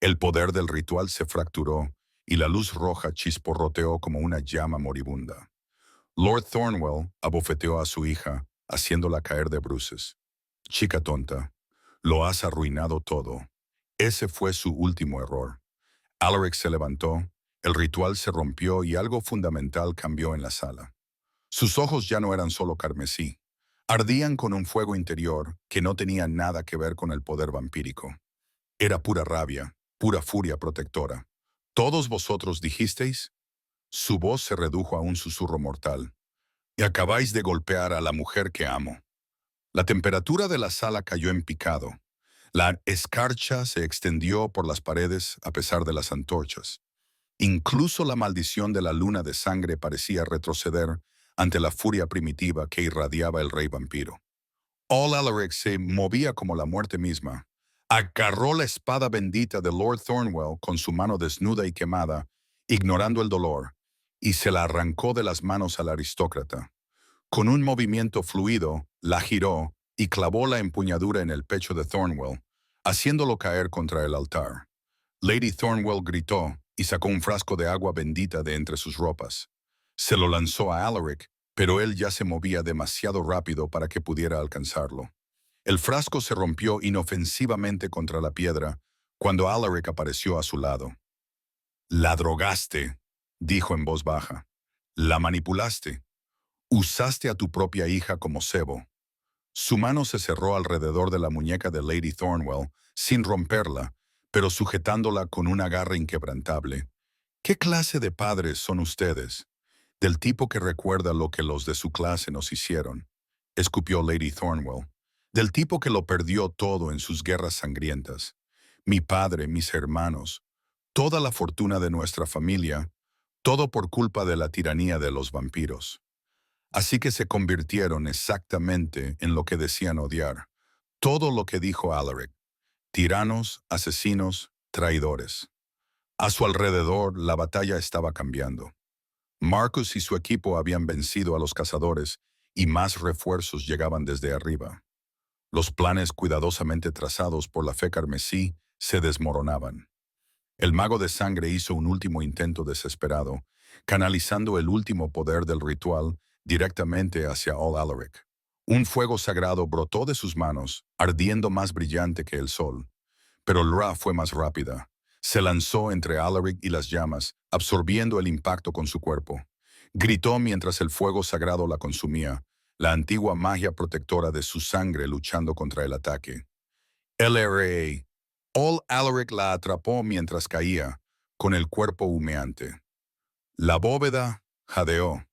El poder del ritual se fracturó y la luz roja chisporroteó como una llama moribunda. Lord Thornwell abofeteó a su hija, haciéndola caer de bruces. «Chica tonta, lo has arruinado todo». Ese fue su último error. Alaric se levantó, el ritual se rompió y algo fundamental cambió en la sala. Sus ojos ya no eran solo carmesí. Ardían con un fuego interior que no tenía nada que ver con el poder vampírico. Era pura rabia, pura furia protectora. ¿Todos vosotros dijisteis? Su voz se redujo a un susurro mortal. Y acabáis de golpear a la mujer que amo. La temperatura de la sala cayó en picado. La escarcha se extendió por las paredes a pesar de las antorchas. Incluso la maldición de la luna de sangre parecía retroceder ante la furia primitiva que irradiaba el rey vampiro. All Alaric se movía como la muerte misma. Agarró la espada bendita de Lord Thornwell con su mano desnuda y quemada, ignorando el dolor, y se la arrancó de las manos al aristócrata. Con un movimiento fluido, la giró y clavó la empuñadura en el pecho de Thornwell, haciéndolo caer contra el altar. Lady Thornwell gritó y sacó un frasco de agua bendita de entre sus ropas. Se lo lanzó a Alaric, pero él ya se movía demasiado rápido para que pudiera alcanzarlo. El frasco se rompió inofensivamente contra la piedra cuando Alaric apareció a su lado. «La drogaste», dijo en voz baja. «La manipulaste. Usaste a tu propia hija como cebo». Su mano se cerró alrededor de la muñeca de Lady Thornwell, sin romperla, pero sujetándola con un agarre inquebrantable. «¿Qué clase de padres son ustedes? Del tipo que recuerda lo que los de su clase nos hicieron», escupió Lady Thornwell. «Del tipo que lo perdió todo en sus guerras sangrientas. Mi padre, mis hermanos, toda la fortuna de nuestra familia, todo por culpa de la tiranía de los vampiros. Así que se convirtieron exactamente en lo que decían odiar. Todo lo que dijo Alaric. Tiranos, asesinos, traidores». A su alrededor, la batalla estaba cambiando. Marcus y su equipo habían vencido a los cazadores y más refuerzos llegaban desde arriba. Los planes cuidadosamente trazados por la fe carmesí se desmoronaban. El mago de sangre hizo un último intento desesperado, canalizando el último poder del ritual directamente hacia All Alaric. Un fuego sagrado brotó de sus manos, ardiendo más brillante que el sol. Pero Lra fue más rápida. Se lanzó entre Alaric y las llamas, absorbiendo el impacto con su cuerpo. Gritó mientras el fuego sagrado la consumía, la antigua magia protectora de su sangre luchando contra el ataque. LRA. All Alaric la atrapó mientras caía, con el cuerpo humeante. La bóveda jadeó.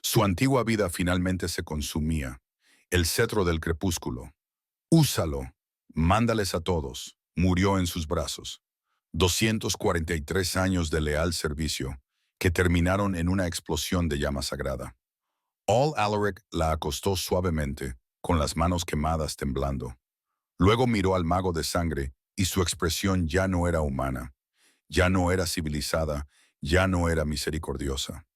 Su antigua vida finalmente se consumía. El cetro del crepúsculo. «Úsalo. Mándales a todos». Murió en sus brazos. 243 años de leal servicio, que terminaron en una explosión de llama sagrada. All Alaric la acostó suavemente, con las manos quemadas temblando. Luego miró al mago de sangre y su expresión ya no era humana, ya no era civilizada, ya no era misericordiosa.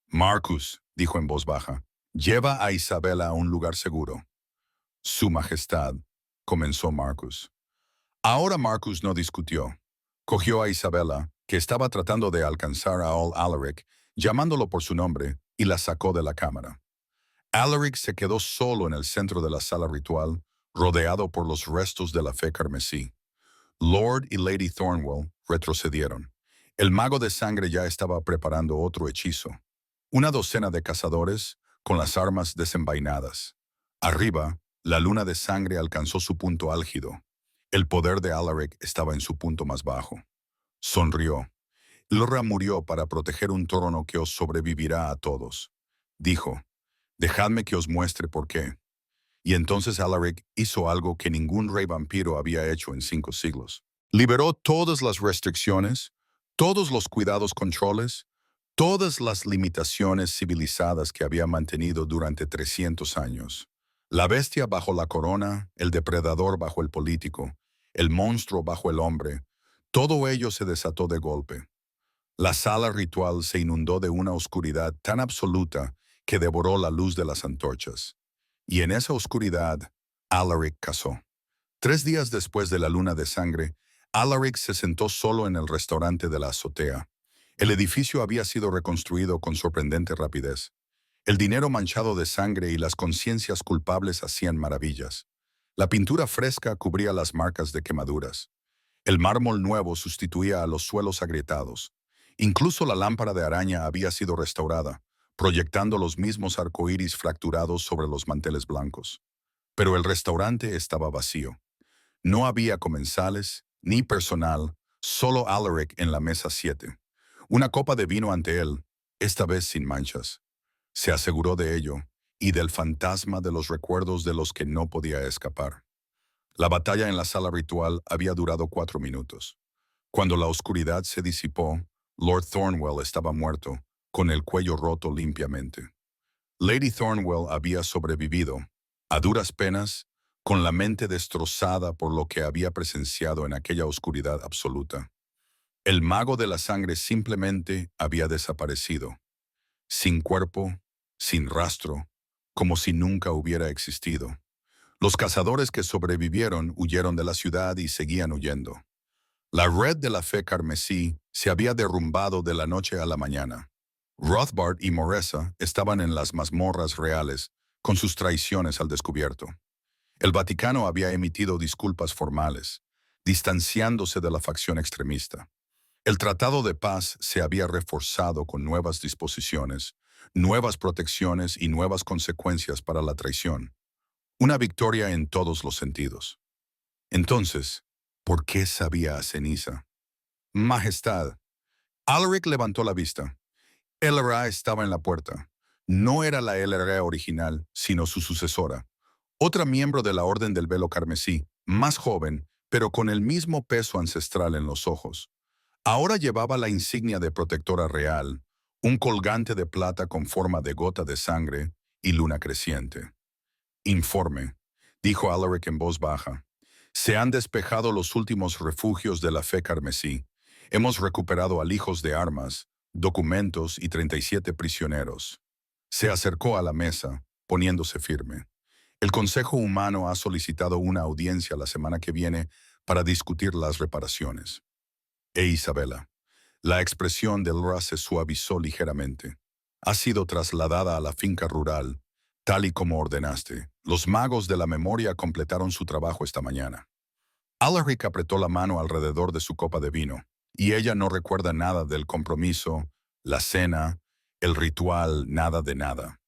«Marcus», dijo en voz baja, «lleva a Isabela a un lugar seguro». «Su Majestad», comenzó Marcus. Ahora Marcus no discutió. Cogió a Isabela, que estaba tratando de alcanzar a All Alaric, llamándolo por su nombre, y la sacó de la cámara. Alaric se quedó solo en el centro de la sala ritual, rodeado por los restos de la fe carmesí. Lord y Lady Thornwell retrocedieron. El mago de sangre ya estaba preparando otro hechizo. Una docena de cazadores, con las armas desenvainadas. Arriba, la luna de sangre alcanzó su punto álgido. El poder de Alaric estaba en su punto más bajo. Sonrió. «Lra murió para proteger un trono que os sobrevivirá a todos», dijo. «Dejadme que os muestre por qué». Y entonces Alaric hizo algo que ningún rey vampiro había hecho en 5 siglos. Liberó todas las restricciones, todos los cuidados controles, todas las limitaciones civilizadas que había mantenido durante 300 años. La bestia bajo la corona, el depredador bajo el político, el monstruo bajo el hombre, todo ello se desató de golpe. La sala ritual se inundó de una oscuridad tan absoluta que devoró la luz de las antorchas. Y en esa oscuridad, Alaric cazó. 3 días después de la luna de sangre, Alaric se sentó solo en el restaurante de la azotea. El edificio había sido reconstruido con sorprendente rapidez. El dinero manchado de sangre y las conciencias culpables hacían maravillas. La pintura fresca cubría las marcas de quemaduras. El mármol nuevo sustituía a los suelos agrietados. Incluso la lámpara de araña había sido restaurada, proyectando los mismos arcoíris fracturados sobre los manteles blancos. Pero el restaurante estaba vacío. No había comensales, ni personal, solo Alaric en la mesa 7. Una copa de vino ante él, esta vez sin manchas. Se aseguró de ello, y del fantasma de los recuerdos de los que no podía escapar. La batalla en la sala ritual había durado 4 minutos. Cuando la oscuridad se disipó, Lord Thornwell estaba muerto, con el cuello roto limpiamente. Lady Thornwell había sobrevivido, a duras penas, con la mente destrozada por lo que había presenciado en aquella oscuridad absoluta. El mago de la sangre simplemente había desaparecido, sin cuerpo, sin rastro, como si nunca hubiera existido. Los cazadores que sobrevivieron huyeron de la ciudad y seguían huyendo. La red de la fe carmesí se había derrumbado de la noche a la mañana. Rothbard y Moresa estaban en las mazmorras reales, con sus traiciones al descubierto. El Vaticano había emitido disculpas formales, distanciándose de la facción extremista. El Tratado de Paz se había reforzado con nuevas disposiciones, nuevas protecciones y nuevas consecuencias para la traición. Una victoria en todos los sentidos. Entonces, ¿por qué sabía a ceniza? Majestad. Alaric levantó la vista. Elra estaba en la puerta. No era la Elra original, sino su sucesora. Otra miembro de la Orden del Velo Carmesí, más joven, pero con el mismo peso ancestral en los ojos. Ahora llevaba la insignia de protectora real, un colgante de plata con forma de gota de sangre y luna creciente. Informe, dijo Alaric en voz baja. Se han despejado los últimos refugios de la fe carmesí. Hemos recuperado alijos de armas, documentos y 37 prisioneros. Se acercó a la mesa, poniéndose firme. El Consejo Humano ha solicitado una audiencia la semana que viene para discutir las reparaciones. Isabela. La expresión de Elra se suavizó ligeramente. Ha sido trasladada a la finca rural, tal y como ordenaste. Los magos de la memoria completaron su trabajo esta mañana. Alaric apretó la mano alrededor de su copa de vino, y ella no recuerda nada del compromiso, la cena, el ritual, nada de nada.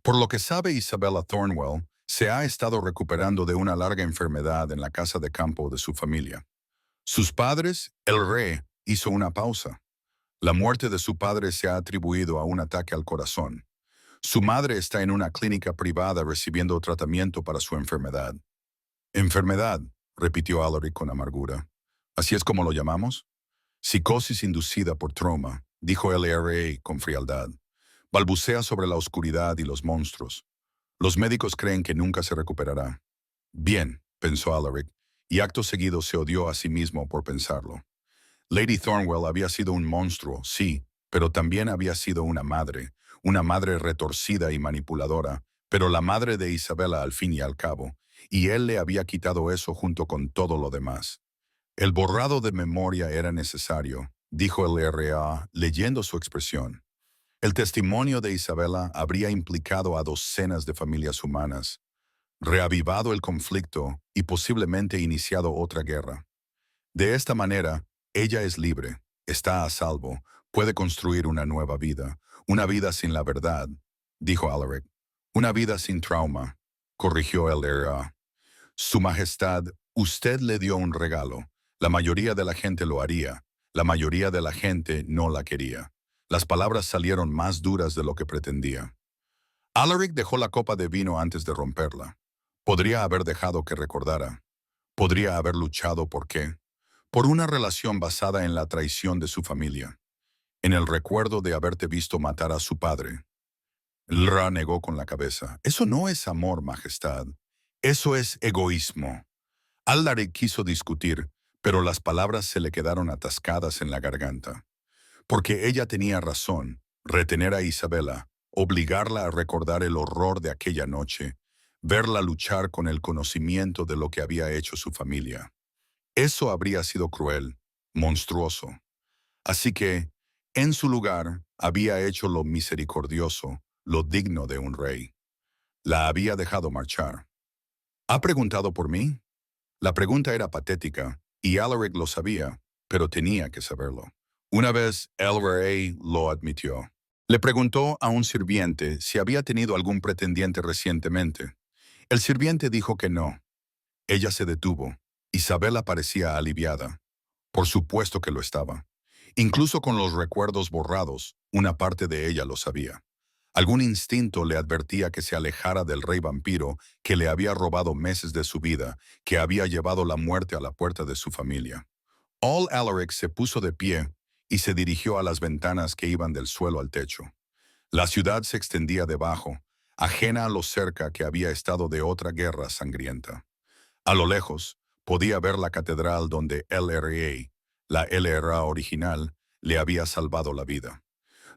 Por lo que sabe Isabella Thornwell, se ha estado recuperando de una larga enfermedad en la casa de campo de su familia. Sus padres, el rey, hizo una pausa. La muerte de su padre se ha atribuido a un ataque al corazón. Su madre está en una clínica privada recibiendo tratamiento para su enfermedad. ¿Enfermedad?, repitió Alaric con amargura. ¿Así es como lo llamamos? Psicosis inducida por trauma, dijo LRA con frialdad. Balbucea sobre la oscuridad y los monstruos. Los médicos creen que nunca se recuperará. Bien, pensó Alaric, y acto seguido se odió a sí mismo por pensarlo. Lady Thornwell había sido un monstruo, sí, pero también había sido una madre retorcida y manipuladora, pero la madre de Isabella al fin y al cabo, y él le había quitado eso junto con todo lo demás. El borrado de memoria era necesario, dijo el RA, leyendo su expresión. El testimonio de Isabella habría implicado a docenas de familias humanas, reavivado el conflicto y posiblemente iniciado otra guerra. De esta manera, ella es libre, está a salvo, puede construir una vida sin la verdad, dijo Alaric. Una vida sin trauma, corrigió el RA. Su Majestad, usted le dio un regalo. La mayoría de la gente lo haría. La mayoría de la gente no la quería. Las palabras salieron más duras de lo que pretendía. Alaric dejó la copa de vino antes de romperla. Podría haber dejado que recordara. Podría haber luchado ¿por qué? Por una relación basada en la traición de su familia. En el recuerdo de haberte visto matar a su padre. Lra negó con la cabeza. Eso no es amor, Majestad. Eso es egoísmo. Alaric quiso discutir, pero las palabras se le quedaron atascadas en la garganta. Porque ella tenía razón, retener a Isabella, obligarla a recordar el horror de aquella noche, verla luchar con el conocimiento de lo que había hecho su familia. Eso habría sido cruel, monstruoso. Así que, en su lugar, había hecho lo misericordioso, lo digno de un rey. La había dejado marchar. ¿Ha preguntado por mí? La pregunta era patética, Y Alaric lo sabía, pero tenía que saberlo. Una vez el rey lo admitió. Le preguntó a un sirviente si había tenido algún pretendiente recientemente. El sirviente dijo que no. Ella se detuvo. Isabela parecía aliviada. Por supuesto que lo estaba. Incluso con los recuerdos borrados, una parte de ella lo sabía. Algún instinto le advertía que se alejara del rey vampiro que le había robado meses de su vida, que había llevado la muerte a la puerta de su familia. All Alaric se puso de pie y se dirigió a las ventanas que iban del suelo al techo. La ciudad se extendía debajo, ajena a lo cerca que había estado de otra guerra sangrienta. A lo lejos, podía ver la catedral donde LRA, la LRA original, le había salvado la vida,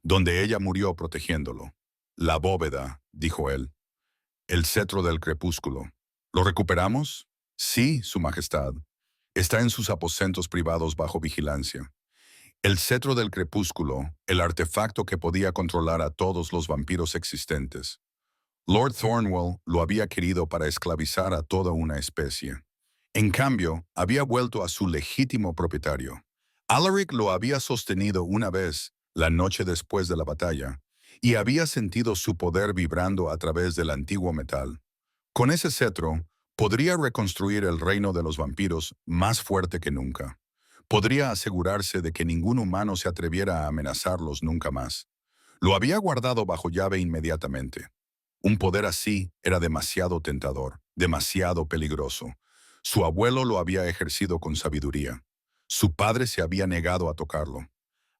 donde ella murió protegiéndolo. La bóveda, dijo él, el cetro del crepúsculo. ¿Lo recuperamos? Sí, Su Majestad. Está en sus aposentos privados bajo vigilancia. El cetro del crepúsculo, el artefacto que podía controlar a todos los vampiros existentes. Lord Thornwell lo había querido para esclavizar a toda una especie. En cambio, había vuelto a su legítimo propietario. Alaric lo había sostenido una vez, la noche después de la batalla, y había sentido su poder vibrando a través del antiguo metal. Con ese cetro, podría reconstruir el reino de los vampiros más fuerte que nunca. Podría asegurarse de que ningún humano se atreviera a amenazarlos nunca más. Lo había guardado bajo llave inmediatamente. Un poder así era demasiado tentador, demasiado peligroso. Su abuelo lo había ejercido con sabiduría. Su padre se había negado a tocarlo.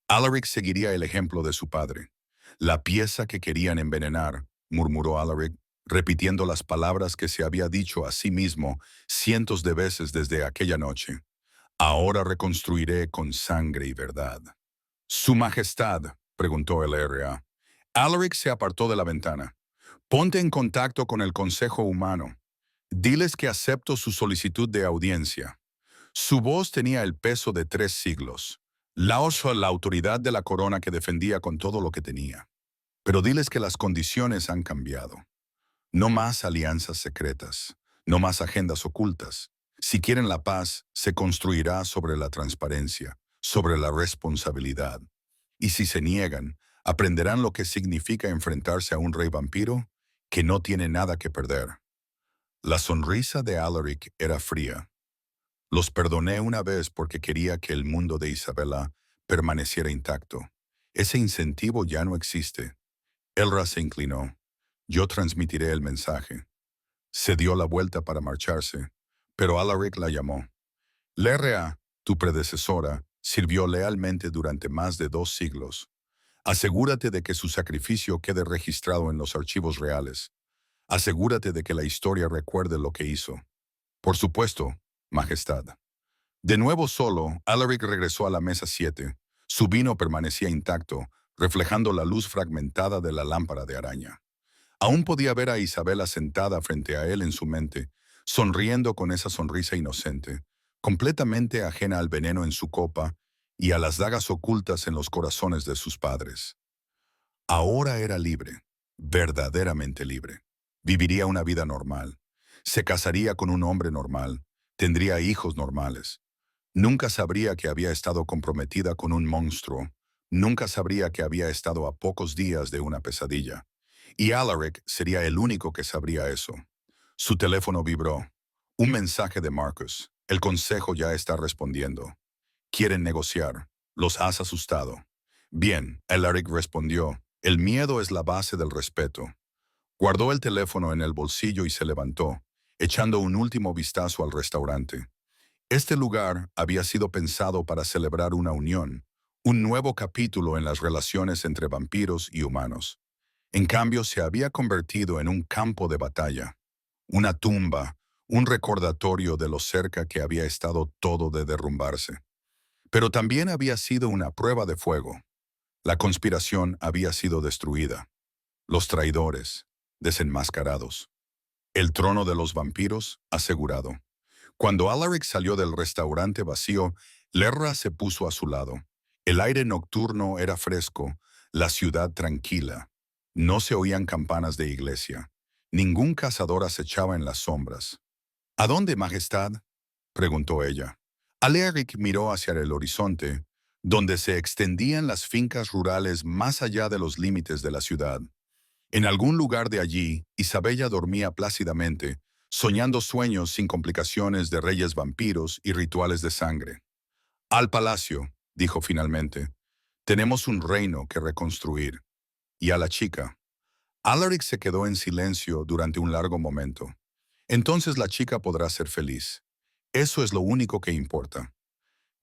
Alaric seguiría el ejemplo de su padre. La pieza que querían envenenar, murmuró Alaric, repitiendo las palabras que se había dicho a sí mismo cientos de veces desde aquella noche. Ahora reconstruiré con sangre y verdad. Su Majestad, preguntó el R.A. Alaric se apartó de la ventana. Ponte en contacto con el Consejo Humano. Diles que acepto su solicitud de audiencia. Su voz tenía el peso de 3 siglos. La autoridad de la corona que defendía con todo lo que tenía. Pero diles que las condiciones han cambiado. No más alianzas secretas, no más agendas ocultas. Si quieren la paz, se construirá sobre la transparencia, sobre la responsabilidad. Y si se niegan, aprenderán lo que significa enfrentarse a un rey vampiro que no tiene nada que perder. La sonrisa de Alaric era fría. Los perdoné una vez porque quería que el mundo de Isabela permaneciera intacto. Ese incentivo ya no existe. Elra se inclinó. Yo transmitiré el mensaje. Se dio la vuelta para marcharse, pero Alaric la llamó. Lerrea, tu predecesora, sirvió lealmente durante más de 2 siglos. Asegúrate de que su sacrificio quede registrado en los archivos reales. Asegúrate de que la historia recuerde lo que hizo. Por supuesto, Majestad. De nuevo solo, Alaric regresó a la mesa 7. Su vino permanecía intacto, reflejando la luz fragmentada de la lámpara de araña. Aún podía ver a Isabela sentada frente a él en su mente, sonriendo con esa sonrisa inocente, completamente ajena al veneno en su copa y a las dagas ocultas en los corazones de sus padres. Ahora era libre, verdaderamente libre. Viviría una vida normal. Se casaría con un hombre normal. Tendría hijos normales. Nunca sabría que había estado comprometida con un monstruo. Nunca sabría que había estado a pocos días de una pesadilla. Y Alaric sería el único que sabría eso. Su teléfono vibró. Un mensaje de Marcus. El consejo ya está respondiendo. Quieren negociar. Los has asustado. Bien, Alaric respondió. El miedo es la base del respeto. Guardó el teléfono en el bolsillo y se levantó, echando un último vistazo al restaurante. Este lugar había sido pensado para celebrar una unión, un nuevo capítulo en las relaciones entre vampiros y humanos. En cambio, se había convertido en un campo de batalla, una tumba, un recordatorio de lo cerca que había estado todo de derrumbarse. Pero también había sido una prueba de fuego. La conspiración había sido destruida. Los traidores, desenmascarados. El trono de los vampiros, asegurado. Cuando Alaric salió del restaurante vacío, Lerra se puso a su lado. El aire nocturno era fresco, la ciudad tranquila. No se oían campanas de iglesia. Ningún cazador acechaba en las sombras. ¿A dónde, Majestad?, preguntó ella. Alaric miró hacia el horizonte, donde se extendían las fincas rurales más allá de los límites de la ciudad. En algún lugar de allí, Isabella dormía plácidamente, soñando sueños sin complicaciones de reyes vampiros y rituales de sangre. Al palacio, dijo finalmente, tenemos un reino que reconstruir. Y a la chica. Alaric se quedó en silencio durante un largo momento. Entonces la chica podrá ser feliz. Eso es lo único que importa.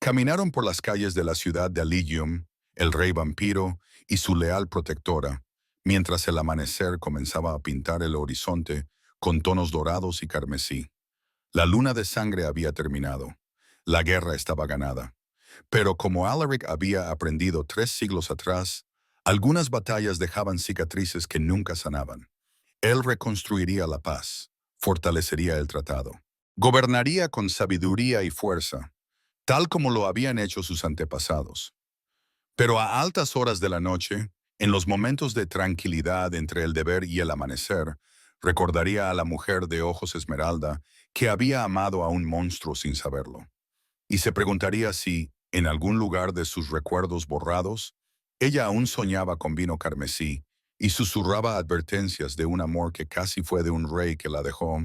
Caminaron por las calles de la ciudad de Aligium, el rey vampiro y su leal protectora, mientras el amanecer comenzaba a pintar el horizonte con tonos dorados y carmesí. La luna de sangre había terminado. La guerra estaba ganada. Pero como Alaric había aprendido 3 siglos atrás, algunas batallas dejaban cicatrices que nunca sanaban. Él reconstruiría la paz, fortalecería el tratado. Gobernaría con sabiduría y fuerza, tal como lo habían hecho sus antepasados. Pero a altas horas de la noche, en los momentos de tranquilidad entre el deber y el amanecer, recordaría a la mujer de ojos esmeralda que había amado a un monstruo sin saberlo. Y se preguntaría si, en algún lugar de sus recuerdos borrados, ella aún soñaba con vino carmesí y susurraba advertencias de un amor que casi fue de un rey que la dejó